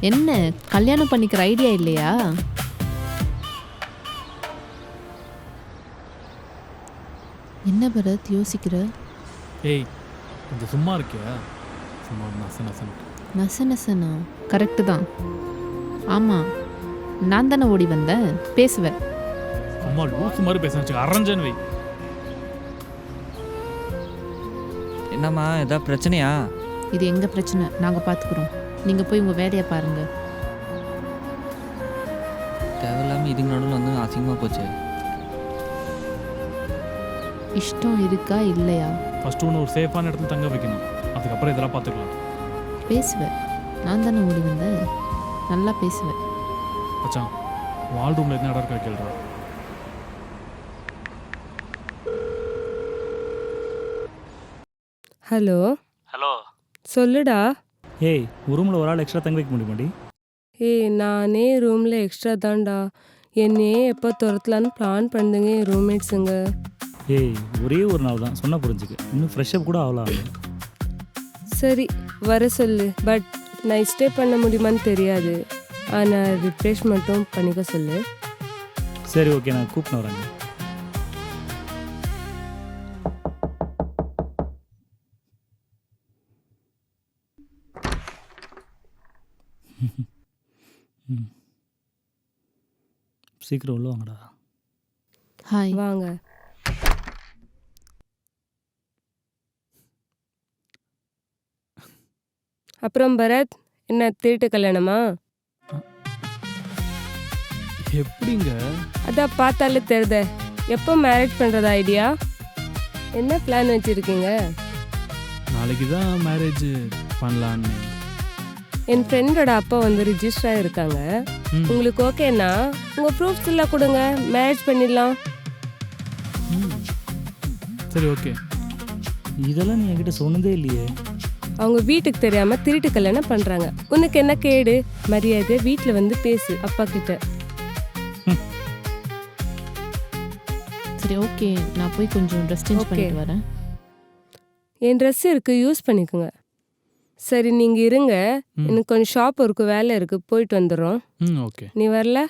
என்ன கல்யாணம் பண்ணிக்கிற ஐடியா இல்லையா? என்ன பரத் யோசிக்கிற? ஏய் கொஞ்சம் சும்மா இருக்கியா? சும்மா நசன் நசன். நச நசனா கரெக்டு தான். ஆமாம், நான் தானே ஓடி வந்தேன். பேசுவேன். அம்மா லூஸ் மாதிரி பேச அரஞ்சன் வை. என்னம்மா ஏதாவது பிரச்சனையா? இது எங்கள் பிரச்சனை, நாங்கள் பார்த்துக்குறோம். நீங்கள் போய் உங்கள் வேலையை பாருங்கள். தேவையில்லாமல் இதுக்கு நடுவில் வந்து அசிங்கமாக போச்சு. இஷ்டம் இருக்கா இல்லையா? ஃபர்ஸ்ட் ஒன்று ஒரு சேஃபான இடத்துல தங்க வைக்கணும், அதுக்கப்புறம் இதெல்லாம் பார்த்துக்கலாம். பேசுவேன். நான் தானே ஓடி வந்தேன். நல்லா பேசுவேன். மச்சான் வால் ரூமில் என்ன இடம் இருக்கா கேள்றா. ஹலோ ஹலோ சொல்லுடா. ஏய் ரூமில் ஒரு ஆள் எக்ஸ்ட்ரா தங்க வைக்க முடியுமாடி? ஏய் நானே ரூமில் எக்ஸ்ட்ரா தான்டா. என்னையே எப்போ துரத்தலான்னு பிளான் பண்ணுங்க என் ரூம்மேட்ஸுங்க. ஏய் ஒரே ஒரு நாள் தான் சொன்னால் புரிஞ்சுக்கு, இன்னும் ஃப்ரெஷ்அப் கூட ஆகலாம். சரி வர சொல்லு. பட் நான் ஸ்டே பண்ண முடியுமான்னு தெரியாது. ஆனால் ரிஃப்ரெஷ் மட்டும் பண்ணிக்க சொல்லு. சரி ஓகே, நான் கூப்பிட்டு வரேங்க. சீக்கிரம் உள்ள வாங்கடா. ஹாய். வாங்க. அப்புறம் பரத், என்ன திருட்டு கல்யாணமா? எப்படிங்க? அதான் பார்த்தாலே தெரியுதே. எப்போ மேரேஜ் பண்ணுறதா ஐடியா? என்ன பிளான் வச்சுருக்கீங்க? நாளைக்கு தான் மேரேஜ் பண்ணலான்னு. என் ஃப்ரெண்டோட அப்பா வந்து ரிஜிஸ்டராக இருக்காங்க. உங்களுக்கு ஓகேண்ணா உங்கள் ப்ரூஃப்ஸ் எல்லாம் கொடுங்க, மேரேஜ் பண்ணிடலாம். சரி ஓகே. இதெல்லாம் நீ என்கிட்ட சொன்னதே இல்லையே. அவங்க வீட்டுக்கு தெரியாமல் திருட்டு கல்யாணம் பண்ணுறாங்க. உனக்கு என்ன கேடு? மரியாதை வீட்டில் வந்து பேசு அப்பா கிட்ட. சரி ஓகே, நான் போய் கொஞ்சம் ட்ரெஸ் சேஞ்ச் பண்ணிட்டு வரேன். என் ட்ரெஸ் இருக்குது, யூஸ் பண்ணிக்கோங்க. சரி நீங்கள் இருங்க, எனக்கு கொஞ்சம் ஷாப் இருக்குது, வேலை இருக்குது, போயிட்டு வந்துடுறோம். ஓகே. நீ வரல?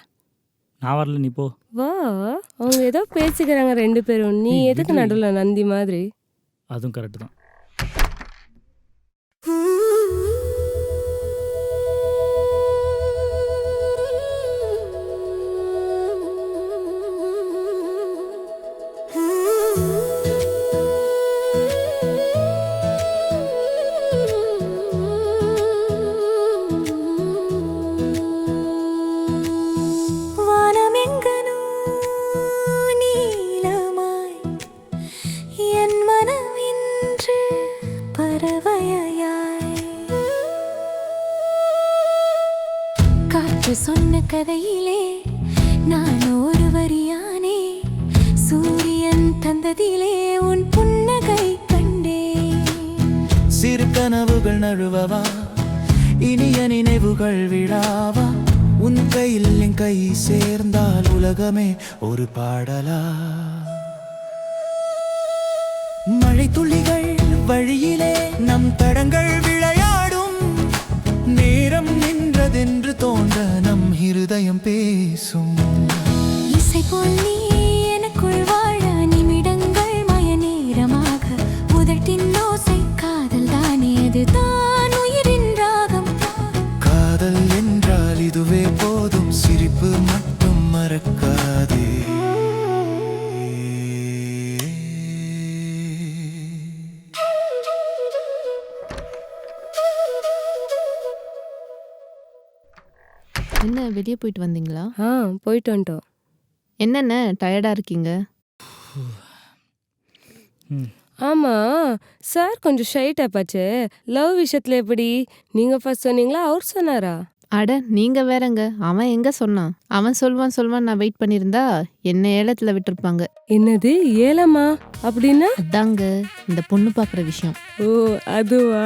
நான் வரல, நீ போ. வா, அவங்க ஏதோ பேசிக்கிறாங்க ரெண்டு பேரும். நீ எதுக்கு நடுவில் நந்தி மாதிரி? அதுவும் கரெக்டு தான். சொன்ன கதையிலே நான் ஒரு வரியானே, சூரியன் தந்ததிலே உன் புன்னகை கண்டே. சிறு கனவுகள் நழுவவா, இனிய நினைவுகள் விழாவா, உன் கையில் என் கை சேர்ந்தால் உலகமே ஒரு பாடலா. மழை துளிகள் வழியிலே நம் தடங்கள் விளையாடும், நேரம் நின்றதென்று தோன்ற நம் இருதயம் பேசும். இசை போல் நீ எனக்குள் வாழ, நிமிடங்கள் மய நேரமாக, உதட்டின் ஓசை காதல் தானே, அதுதான் உயிரின் ராகம். காதல் என்றால் இதுவே போதும், சிரிப்பு மட்டும் மறக்காதே. என்ன வெளியே போயிட்டு வந்தீங்களா? போயிட்டு வந்துட்டோம். என்னென்ன டயர்டாக இருக்கீங்க? ஆமாம் சார் கொஞ்சம் ஷைட்டாக பாச்சு. லவ் விஷயத்தில் எப்படி? நீங்கள் ஃபர்ஸ்ட் சொன்னீங்களா அவர் சொன்னாரா? அட நீங்கள் வேறங்க, அவன் எங்கே சொன்னான்? அவன் சொல்வான் நான் வெயிட் பண்ணியிருந்தா என்ன ஏலத்தில் விட்டுருப்பாங்க. என்னது ஏலமா? அப்படின்னா? அதாங்க இந்த பொண்ணு பார்க்குற விஷயம். ஓ அதுவா?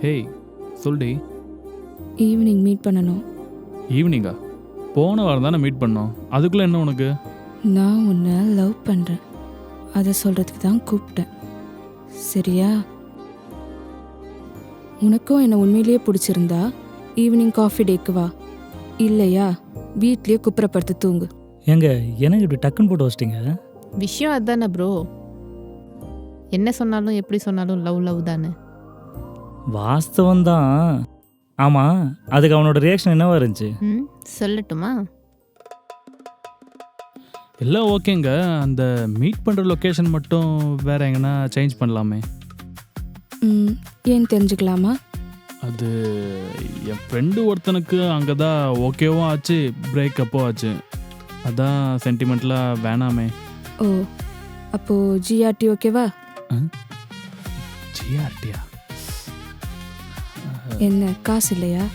ஹேய் சொல்டி. ஈவினிங் மீட் பண்ணணும். ஈவினிங்கா? போன வாரம் தானே மீட் பண்ணோம், அதுக்குள்ளே என்ன உனக்கு? நான் உன்னை லவ் பண்ணுறேன், அதை சொல்கிறதுக்கு தான் கூப்பிட்டேன். சரியா? உனக்கும் என்னை உண்மையிலேயே பிடிச்சிருந்தா ஈவினிங் காஃபி டேக்கு வா, இல்லையா வீட்லயே குப்புறப்படுத்து தூங்கு. ஏங்க எனக்கு இப்படி டக்குன்னு போட்டு வச்சிட்டீங்க? விஷயம் அதுதானே ப்ரோ. என்ன சொன்னாலும் எப்படி சொன்னாலும் லவ் லவ் தானே. வாஸ்தவம் தான். ஆமாம், அதுக்கு அவனோட ரியாக்ஷன் என்னவா இருந்துச்சு? சொல்லட்டுமா? எல்லாம் ஓகேங்க. அந்த மீட் பண்ணுற லொக்கேஷன் மட்டும் வேற எங்கன்னா சேஞ்ச் பண்ணலாமே. ஏன் தெரிஞ்சுக்கலாமா? அது என் ஃப்ரெண்டு ஒருத்தனுக்கு அங்கே தான் ஓகேவும் ஆச்சு, பிரேக்கப்பும் ஆச்சு. அதான் சென்டிமெண்ட்லாம் வேணாமே. ஓ, அப்போ ஜிஆர்டி ஓகேவா? ஜிஆர்டியா? என்ன காசு இல்லையா?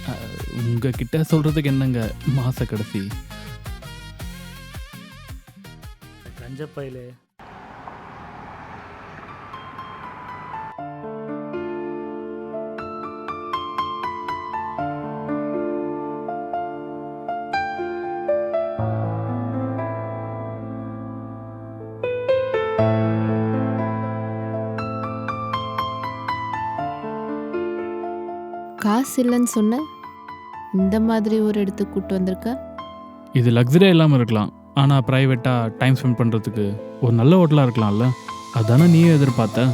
உங்ககிட்ட சொல்கிறதுக்கு என்னங்க மாத கடைசி. கஞ்சப்பையிலே காசு இல்லைன்னு சொன்ன, இந்த மாதிரி ஒரு இடத்துக்கு கூப்பிட்டு வந்திருக்க. இது லக்ஸரியாக இல்லாமல் இருக்கலாம், ஆனால் ப்ரைவேட்டாக டைம் ஸ்பெண்ட் பண்ணுறதுக்கு ஒரு நல்ல ஹோட்டலாக இருக்கலாம்ல. அதானே நீயும் எதிர்பார்த்த.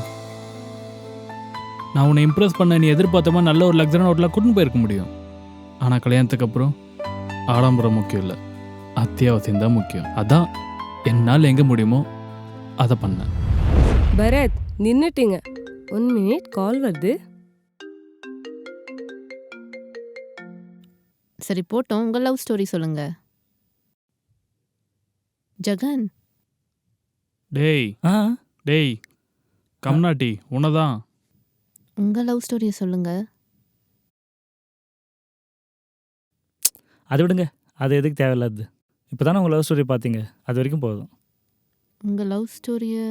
நான் உன்னை இம்ப்ரெஸ் பண்ண நீ எதிர்பார்த்த மாதிரி நல்ல ஒரு லக்ஸரியான ஹோட்டலாக கூட்டின்னு போயிருக்க முடியும். ஆனால் கல்யாணத்துக்கு அப்புறம் ஆடம்பரம் முக்கியம் இல்லை, அத்தியாவசியம் தான் முக்கியம். அதான் என்னால் எங்கே முடியுமோ அதை பண்ணேன். பரத், நின்னுட்டீங்க. 1 மினிட், கால் வருது. சரி போட்டோம், உங்கள் லவ் ஸ்டோரி சொல்லுங்க. ஜகன். டேய் டேய் கம்னாட்டி, உன்னதான். உங்கள் லவ் ஸ்டோரியை சொல்லுங்க. அதை விடுங்க, அது எதுக்கு தேவையில்லாது. இப்போ தானே உங்கள் லவ் ஸ்டோரி பார்த்தீங்க, அது வரைக்கும் போதும். உங்கள் லவ் ஸ்டோரியை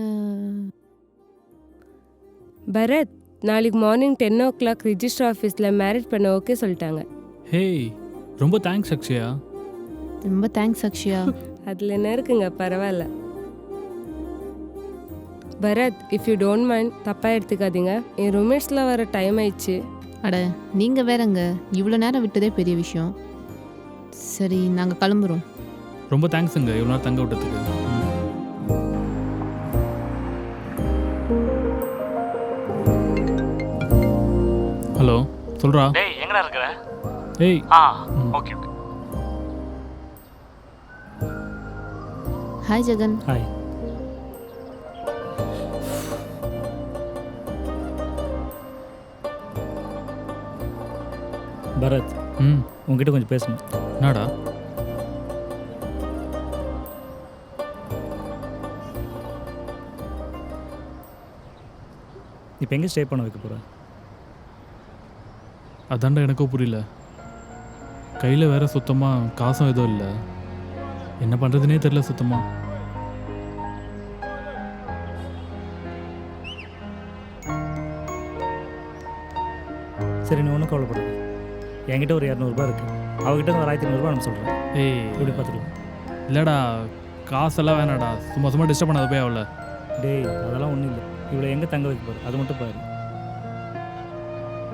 பரத், நாளைக்கு மார்னிங் 10 o'clock ரிஜிஸ்டர் ஆஃபீஸில் மேரேஜ் பண்ண ஓகே சொல்லிட்டாங்க. ஹேய், ரொம்ப தேங்க்ஸ் அக்ஷயா. ரொம்ப தேங்க்ஸ் அக்ஷயா. அதில் என்ன இருக்குங்க, பரவாயில்ல. Bharat, if you don't mind, தப்பாக எடுத்துக்காதீங்க. என் ரூம்மேட்ஸில் வர டைம் ஆயிடுச்சு. அட நீங்கள் வேறங்க, இவ்வளோ நேரம் விட்டதே பெரிய விஷயம். சரி, நாங்கள் கிளம்புறோம். ரொம்ப தேங்க்ஸுங்க இவ்வளோ நேரம் தங்க விட்டதுக்கு. ஹலோ, சொல்றா. டேய், எங்கடா இருக்கிற? ஏய், okay. Hi Jagan. Hi. Bharat, உங்ககிட்ட கொஞ்சம் பேசணும். என்னடா? இப்போ எங்கே ஸ்டே பண்ண வைக்க போகிற? அதாண்டா எனக்கும் புரியல. கையில் வேற சுத்தமாக காசும் எதுவும் இல்லை. என்ன பண்ணுறதுனே தெரியல சுத்தமாக. சரி, நீ ஒன்றும் கவலைப்படாது. என்கிட்ட ஒரு 200 ரூபாய் இருக்குது. அவகிட்ட ஒரு 1500 ரூபாய் நம்ம சொல்கிறேன். ஏய், எப்படி பார்த்துக்கலாம்? இல்லைடா, காசெல்லாம் வேணாடா. சும்மா டிஸ்டர்ப் பண்ணாத போய் அவளை. டேய், அதெல்லாம் ஒன்றும் இல்லை. இவ்வளோ எங்கே தங்க வைக்க போகிற, அது மட்டும் பாரு.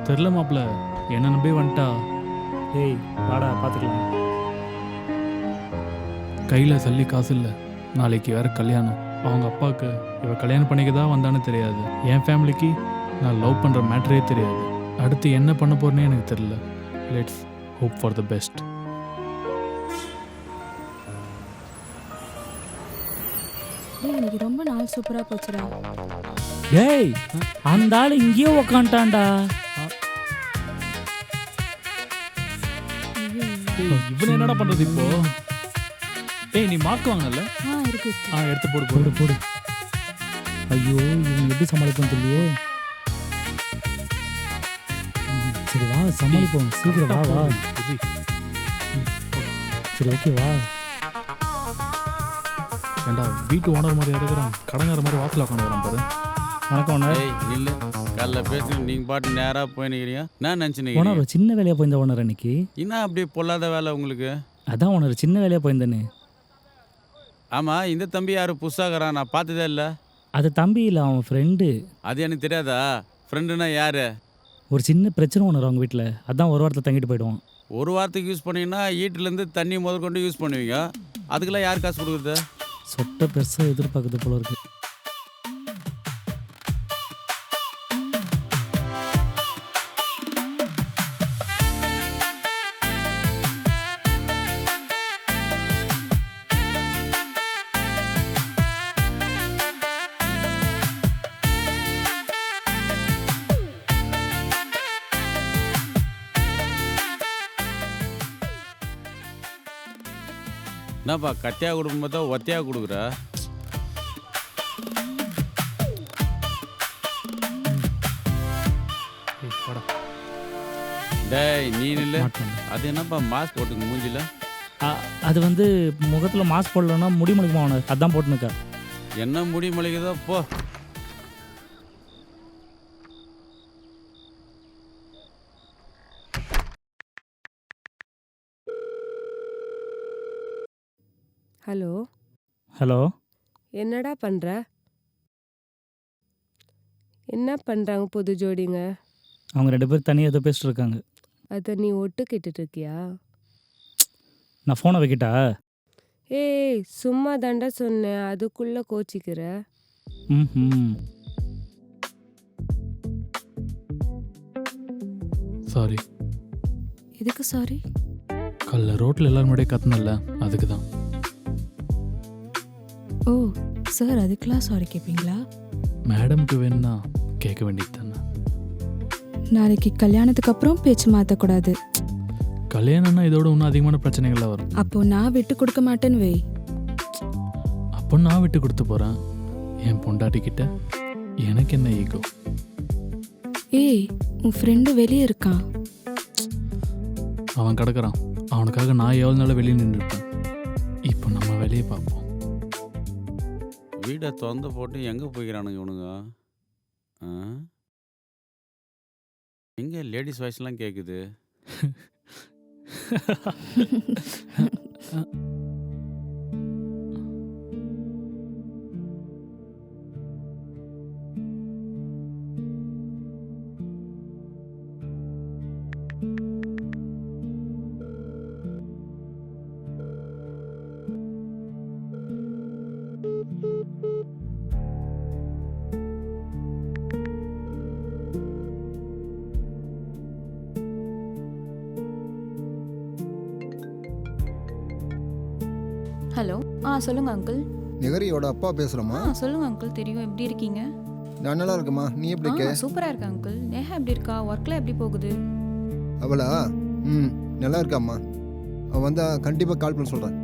தெரில மாப்பிள்ள, என்ன நம்பி வந்துட்டா. டேய், வாடா பார்த்துக்கலாம். கையில் சல்லி காசு இல்லை. நாளைக்கு வேறு கல்யாணம். அவங்க அப்பாவுக்கு இவள் கல்யாணம் பண்ணிக்க தான் வந்தான்னு தெரியாது. என் ஃபேமிலிக்கு நான் லவ் பண்ணுற மேட்டரே தெரியாது. அடுத்து என்ன பண்ண போகிறேன்னே எனக்கு தெரியல. Let's hope for the best. இன்னைக்கு ரொம்ப நாள் சூப்பராக போச்சுடா. டேய், அந்த ஆள் இங்கேயே உக்காண்டான்டா. இவனை என்னடா பண்ணுறது இப்போ? ஏய், நீ மார்க் வாங்கல? இருக்கு. எடுத்து போடு போடு போடு. ஐயோ, இவன் எப்படி சமாளிப்போம் தெரியலையே. சரி வா, சமாளிப்போம். சீக்கிரம் வா வா. சரி, ஓகே வா. ஏண்டா, வீட்டு ஓனர் மாதிரி இருக்கிறான், கடங்கார மாதிரி வாசல் உட்காந்து வரான் பாரு. வணக்கம் ஓனர். ஏய் நில்லு, காலைல பேசி நீங்கள் பாட்டு நேராக போய் நிற்கிறீங்க. நான் நினச்சினீங்க ஓனர், ஒரு சின்ன வேலையாக போயிருந்த ஓனர் அன்னைக்கு. என்ன அப்படியே பொல்லாத வேலை உங்களுக்கு? அதான் ஓனர், சின்ன வேலையாக போயிருந்தேன்னு. ஆமாம், இந்த தம்பி யார் புதுசாகிறான்? நான் பார்த்ததே இல்லை. அது தம்பி இல்லை, அவன் ஃப்ரெண்டு. அது எனக்கு தெரியாதா? ஃப்ரெண்டுனா யார்? ஒரு சின்ன பிரச்சனை ஒன்று அவங்க வீட்டில், அதான் ஒரு வாரத்தில் தங்கிட்டு போயிடுவோம். ஒரு வாரத்துக்கு யூஸ் பண்ணீங்கன்னா ஈட்டிலேருந்து தண்ணி முதல் கொண்டு யூஸ் பண்ணுவீங்க. அதுக்கெல்லாம் யார் காசு கொடுக்குறது? சொட்டை பெருசாக எதிர்பார்க்குறது போல இருக்கு. என்னப்பா கத்தியாக கொடுக்கும் பார்த்தா ஒத்தையாக கொடுக்குற? டேய் நீ இல்லை, அது என்னப்பா மாஸ்க் போட்டுங்க மூஞ்சில? அது வந்து முகத்தில் மாஸ்க் போடலன்னா முடி முளைக்குமா அவனுக்கு, அதான் போட்டுனுக்கா. என்ன முடி முளைக்குதோ போ. ஹலோ ஹலோ, என்னடா பண்ணுற? என்ன பண்ணுறாங்க புது ஜோடிங்க? அவங்க 2 பேரும் தனியாக ஏதோ பேசிட்டு இருக்காங்க. அதை நீ ஒட்டு கேட்டுட்டு இருக்கியா? நான் ஃபோனை வைக்கிட்டா? ஏய் சும்மா தாண்டா சொன்னேன், அதுக்குள்ளே கோச்சிக்கிற. ம். சாரி. எதுக்கு சாரி? கல்ல ரோட்டில் எல்லாரும் முன்னாடியே கத்துனல, அதுக்கு தான். ஓ சார், அதுக்கெல்லாம் சாரி கேட்பீங்களா? மேடமுக்கு வேணும்னா கேட்க வேண்டியது தானே. நாளைக்கு கல்யாணத்துக்கு அப்புறம் பேச்சு மாற்றக்கூடாது. கல்யாணம்னா இதோட இன்னும் அதிகமான பிரச்சனைகள்லாம் வரும். அப்போ நான் விட்டு கொடுக்க மாட்டேன்னு வை. அப்போ நான் விட்டு கொடுத்து போகிறேன் என் பொண்டாட்டிக்கிட்ட. எனக்கு என்ன ஈகோ? ஏய் உன் ஃப்ரெண்டு வெளியே இருக்கான். அவன் கிடக்குறான். அவனுக்காக நான் எவ்வளோ நாள் வெளியே நின்றுருப்பேன். இப்போ நம்ம வெளியே பார்ப்போம். வீடை திறந்து போட்டு எங்கே போய்க்கிறானுங்க இவனுங்க? எங்கே லேடிஸ் வாய்ஸ்லாம் கேட்குது? ஹலோ. சொல்லுங்க அங்கிள். நிகரியோட அப்பா பேசுகிறோமா? சொல்லுங்க அங்கிள். தெரியும். எப்படி இருக்கீங்க? நான் நல்லா இருக்கேம்மா, நீ எப்படி இருக்க? சூப்பராக இருக்கேன் அங்கிள். நேஹா எப்படி இருக்கா? ஒர்க்கில் எப்படி போகுது? அவளா? நல்லா இருக்காம்மா. அவன் வந்தால் கண்டிப்பாக கால் பண்ண சொல்கிறேன்.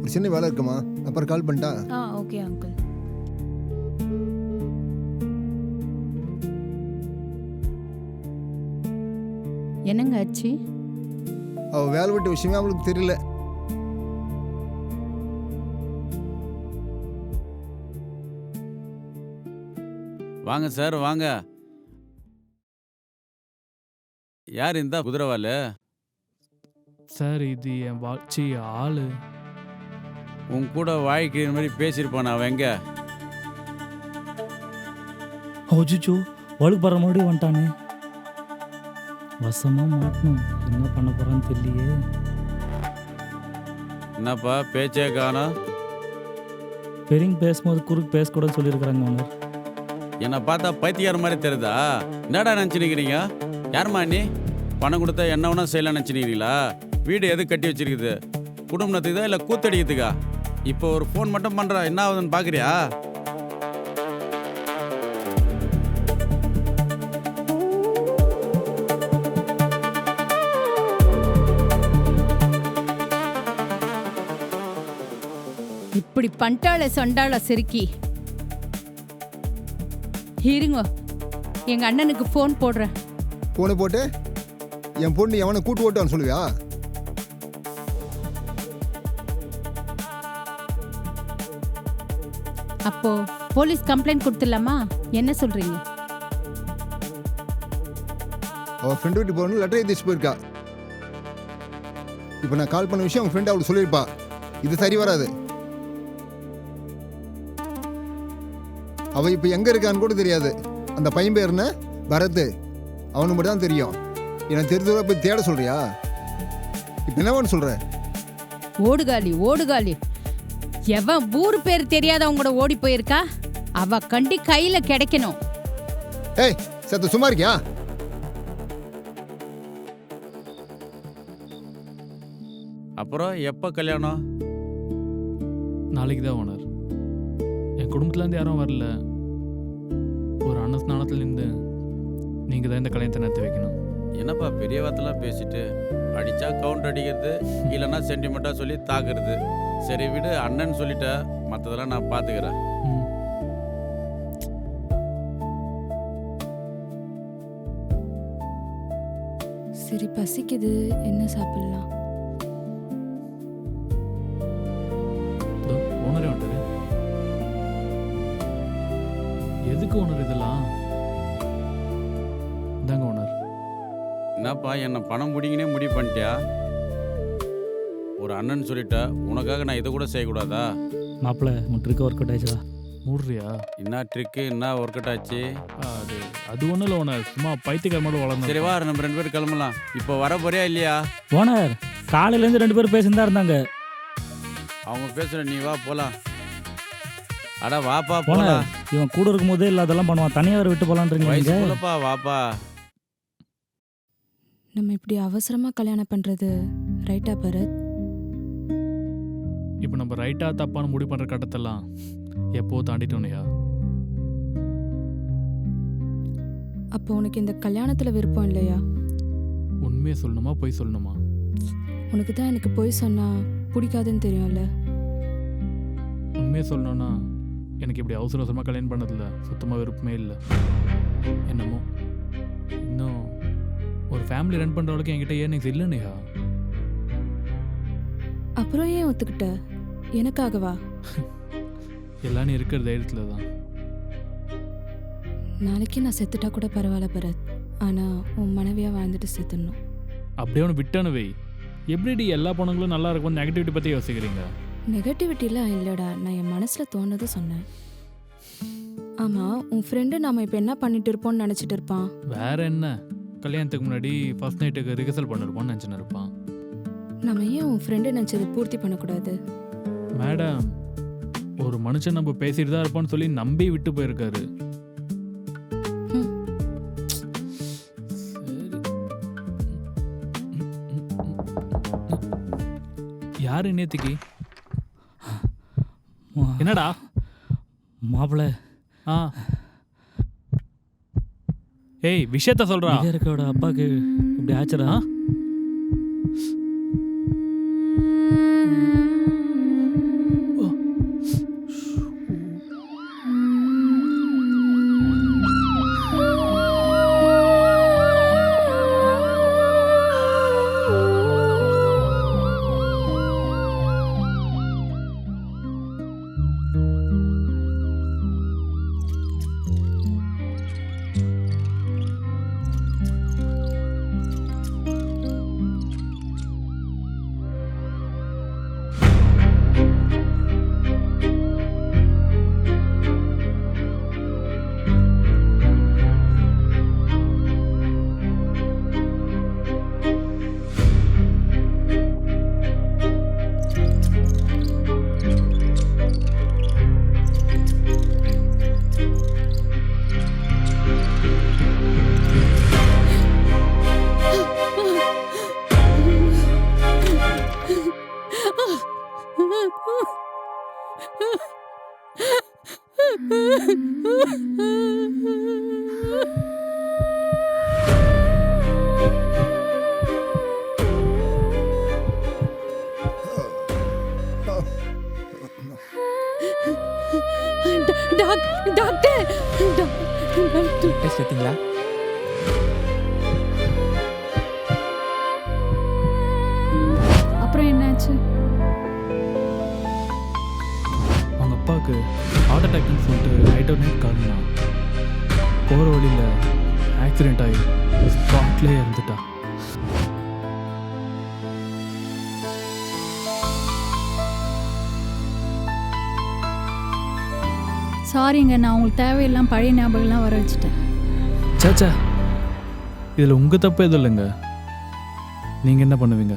ஒரு சின்ன வேலை இருக்குமா, அப்புறம் கால் பண்ணிட்டா? Okay uncle. என்னங்க ஆச்சு? அவள் வேலை விட்ட விஷயமே அவளுக்கு தெரியல. வாங்க சார் வாங்க. யார் இந்த குதிரவால்? சார் இது என் வாட்சி ஆளு. உன் கூட வாழ்க்கை மாதிரி பேசியிருப்பான். அவன் எங்க? அஜிச்சோ, வழுக்கு போகிற மறுபடியும் வந்துட்டானே. வசமாக மாட்டணும், என்ன பண்ண போகிறான்னு தெரியலையே. என்னப்பா பேச்சே காணோம்? பெரியங்க பேசும்போது குறுக்கு பேசக்கூடாதுன்னு சொல்லியிருக்கிறாங்க ஓனர். என்னை பார்த்தா பைத்தியார் மாதிரி தெரியுதா? என்னடா நினச்சிருக்கிறீங்க? யாருமா நீ? பணம் கொடுத்தா என்ன வேணா செய்யலாம் நினச்சிருக்கிறீங்களா? வீடு எது கட்டி வச்சிருக்குது? குடும்பத்துக்கு தான் இல்லை கூத்தடிக்கிறதுக்கா? இப்போ ஒரு ஃபோன் மட்டும் பண்ணுறா, என்ன ஆகுதுன்னு பார்க்குறியா? இப்படி பண்டாள சண்டாள செருக்கி இருங்க, எங்க அண்ணனுக்கு ஃபோன் போடுறேன். ஃபோனை போட்டு என் பொண்ணு எவனை கூட்டு ஓட்டான்னு சொல்லுவியா? அப்போ போலீஸ் கம்ப்ளைண்ட் கொடுத்துடலாமா? என்ன சொல்றீங்க? அவள் ஃப்ரெண்டு வீட்டுக்கு போகணும் லெட்டர் எழுதிச்சு போயிருக்கா. இப்போ நான் கால் பண்ண விஷயம் அவன் ஃப்ரெண்டு அவளுக்கு சொல்லியிருப்பா. இது சரி வராது. அவள் இப்போ எங்கே இருக்கான்னு கூட தெரியாது. அந்த பையன் பேர் என்ன? பரத். அவனுக்கு மட்டும் தான் தெரியும். எனக்கு தெரிஞ்சதை போய் தேட சொல்றியா? இப்போ என்ன பண்ண சொல்ற? ஓடுகாலி ஓடுகாலி, எவன் ஊர் பேர் தெரியாதவங்க கூட ஓடி போயிருக்கா, அவ கண்டி கையில கிடைக்கணும். ஏய் சத்த சும்மா இருக்கியா? அப்புறம் எப்போ கல்யாணம்? நாளைக்கு தான் ஓனர். என் குடும்பத்துலேருந்து யாரும் வரல. ஒரு அண்ணன் ஸ்நானத்தில் நின்று நீங்கள் தான் இந்த கல்யாணத்தை நடத்தி வைக்கணும். என்னப்பா பெரிய வார்த்தைலாம் பேசிட்டு அடித்தா கவுண்ட் அடிக்கிறது, இல்லைன்னா சென்டிமெண்ட்டாக சொல்லி தாக்குறது. சரி விடு, அண்ணன் சொல்லிட்ட, மற்றதெல்லாம் நான் பார்த்துக்கிறேன். சரி பசிக்குது, என்ன சாப்பிடலாம்? ஓனரே வந்துட்டாரு. எதுக்கு ஓனர் இதெல்லாம்? இந்தாங்க ஓனர். என்னப்பா என்ன பணம் முடிங்கனே முடிவு பண்ணிட்டியா? ஒரு அண்ணன் சொல்லிட்ட, உனக்காக நான் இதை கூட செய்யக்கூடாதா? மாப்பிள்ள உன் ட்ரிக் ஒர்க் அவுட் ஆயிடுச்சா? மூடுறியா? என்ன ட்ரிக்கு, என்ன ஒர்க் அவுட் ஆச்சு? அது ஒன்றும் இல்லை ஓனர், சும்மா பைத்தியக்கார மட்டும் வளர்ந்து. சரி வா, நம்ம 2 பேரும் கிளம்பலாம். இப்போ வர போறியா இல்லையா? ஓனர் காலையிலேருந்து 2 பேரும் பேசிட்டு தான் இருந்தாங்க. அவங்க பேசுற, நீ வா போலாம். அட வாப்பா ஓனர் போலாம். இவன் கூட இருக்கும்போதே இல்லை அதெல்லாம் பண்ணுவான், தனியாக வேறு விட்டு போகலான்றீங்க. வயசுக்குள்ளப்பா வாப்பா. நம்ம இப்படி அவசரமாக கல்யாணம் பண்ணுறது ரைட்டா பரத்? இப்போ நம்ம ரைட்டாக தப்பான முடிவு பண்ணுற கட்டத்தெல்லாம் எப்போ தாண்டிட்டோனையா? அப்போ உனக்கு இந்த கல்யாணத்தில் விருப்பம் இல்லையா? உண்மையை சொல்லணுமா பொய் சொல்லணுமா? உனக்கு தான் எனக்கு பொய் சொன்னால் பிடிக்காதுன்னு தெரியும்ல. உண்மையை சொல்லணும்னா எனக்கு இப்படி அவசர அவசரமாக கல்யாணம் பண்ணதில்ல சுத்தமாக விருப்பமே இல்லை. என்னமோ இன்னும் ஒரு ஃபேமிலி ரன் பண்ணுற அளவுக்கு என்கிட்ட ஏர்னிங்ஸ் இல்லைன்னையா. அப்புறம் ஏன் ஒத்துக்கிட்ட? எனக்காகவா? எல்லாம் இருக்கிற தைரியத்தில் தான். நாளைக்கு நான் செத்துட்டா கூட பரவாயில்ல பரத், ஆனால் உன் மனைவியாக வாழ்ந்துட்டு செத்துடணும். அப்படியே ஒன்று விட்டானு வை. எப்படி எல்லா பொண்ணுங்களும் நல்லா இருக்கும் நெகட்டிவிட்டி பற்றி யோசிக்கிறீங்க? நெகட்டிவிட்டிலாம் இல்லைடா, நான் என் மனசில் தோணுதை சொன்னேன். ஆமாம், உன் ஃப்ரெண்டு நாம் இப்போ என்ன பண்ணிட்டு இருப்போம்னு நினச்சிட்டு இருப்பான்? வேற என்ன, கல்யாணத்துக்கு முன்னாடி ஃபர்ஸ்ட் நைட்டுக்கு ரிஹர்சல் பண்ணிருப்போம்னு நினச்சின்னு இருப்பான். நம்ம ஏன் உன் ஃப்ரெண்டு நினச்சதை பூர்த்தி பண்ணக்கூடாது? மேடம், ஒரு மனுஷன் நம்ம பேசிட்டு தான் இருப்போம்னு சொல்லி நம்பி விட்டு போயிருக்காரு. யாரு நேத்திக்கு? என்னடா மாப்பிள்ள? ஏய் விஷயத்த சொல்றா. விஜயரக்கோட அப்பாவுக்கு இப்படி ஆச்சுடா. செத்தீங்களா? அப்புறம் என்னாச்சு? அவங்க அப்பாவுக்கு ஹார்ட் அட்டாக்னு சொல்லிட்டு நைட் ஒரு நைட் காரணம் போகிற வழியில் ஆக்சிடென்ட் ஆகி ஸ்பாட்லேயே இறந்துட்டா. சாரிங்க, நான் உங்களுக்கு தேவையில்லாம் பழைய ஞாபகம்லாம் வர வச்சுட்டேன். சாச்சா இதில் உங்கள் தப்பு எதுவும் இல்லைங்க. நீங்கள் என்ன பண்ணுவீங்க?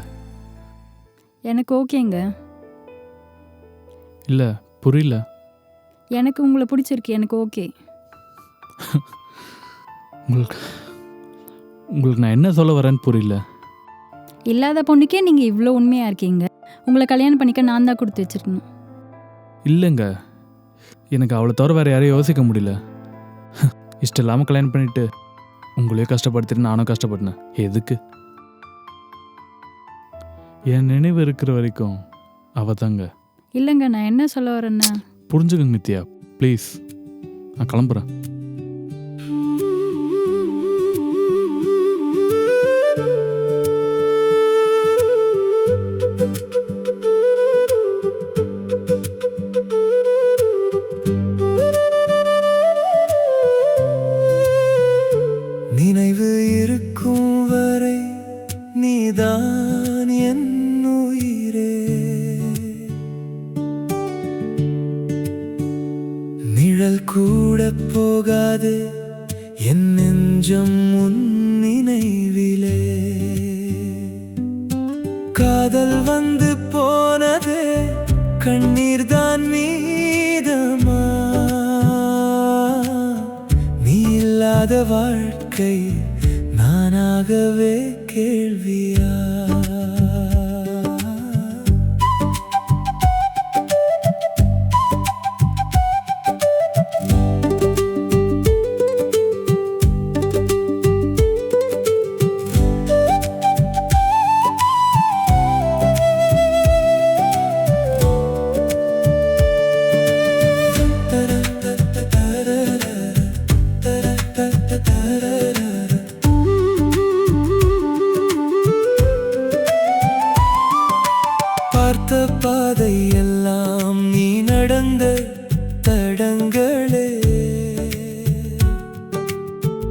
எனக்கு ஓகேங்க. இல்லை புரியல. எனக்கு உங்களை பிடிச்சிருக்கு, எனக்கு ஓகே. உங்களுக்கு நான் என்ன சொல்ல வரேன்னு புரியல. இல்லாத பொண்ணுக்கே நீங்கள் இவ்வளோ உண்மையாக இருக்கீங்க. உங்களை கல்யாணம் பண்ணிக்க நான் தான் கொடுத்து வச்சிருக்கணும். இல்லைங்க, எனக்கு அவளை தவிர வேறு யாரையும் யோசிக்க முடியல. இஷ்டம் இல்லாமல் கல்யாணம் பண்ணிவிட்டு உங்களையும் கஷ்டப்படுத்திட்டு நானும் கஷ்டப்பட்டேன். எதுக்கு? என் நினைவு இருக்கிற வரைக்கும் அவ தாங்க. இல்லைங்க, நான் என்ன சொல்ல வரேன்னா, புரிஞ்சுக்கங்க நித்யா ப்ளீஸ். நான் கிளம்புறேன். நினைவு இருக்கும் வரை நீதான் என் உயிரே. நிழல் கூட போகாது என் நெஞ்சம் உன் நினைவிலே. காதல் வந்து போனதே கண்ணீர் தான் மீதமா. நீ இல்லாத வாழ்க்கை நானாகவே கேள்வியா. பார்த்த பாதை எல்லாம் நீ நடந்த தடங்களே.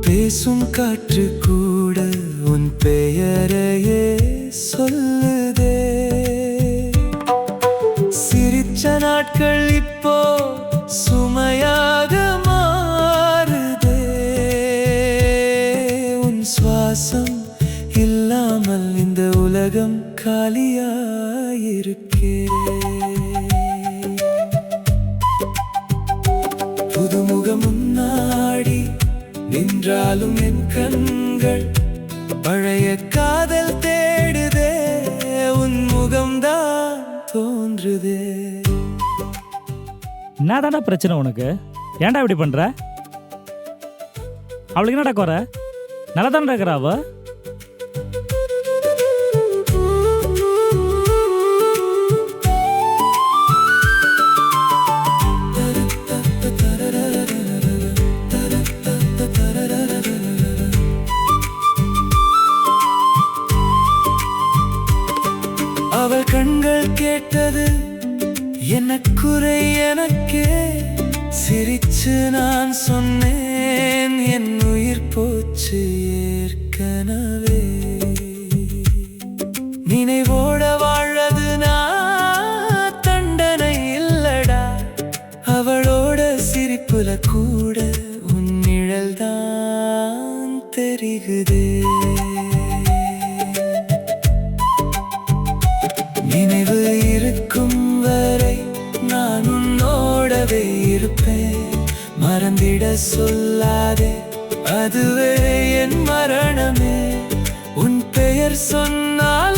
பேசும் காற்று கூட உன் பெயரையே சொல்லுதே. சிரிச்ச நாட்கள் இப்போ சுமையாக மாறுதே. உன் சுவாசம் இல்லாமல் இந்த உலகம் காலியாயிருக்கே. புதுமுகம் முன்னாடி நின்றாலும் என் கண்கள் பழைய காதல் தேடுதே. உன் முகம்தான் தோன்றுதே. என்னதான்டா பிரச்சனை உனக்கு? ஏன்டா இப்படி பண்ற? அவளுக்கு என்னடா குறை? நல்லா தானே இருக்கிறா அவ? அவள் கண்கள் கேட்டது என்ன குறை எனக்கே. சிரிச்சு நான் சொன்னேன் என் உயிர் போச்சு ஏற்கனவே. நினைவோட வாழது நான் தண்டனை இல்லடா. அவளோட சிரிப்புல கூட உன் நிழல் தான் தெரிகுதே. நினைவு இருக்கும் வரை நான் உன்னோடவே இருப்பேன். மறந்திட சொல்லாதே, அதுவே என் மரணமே. உன் பெயர் சொன்னால்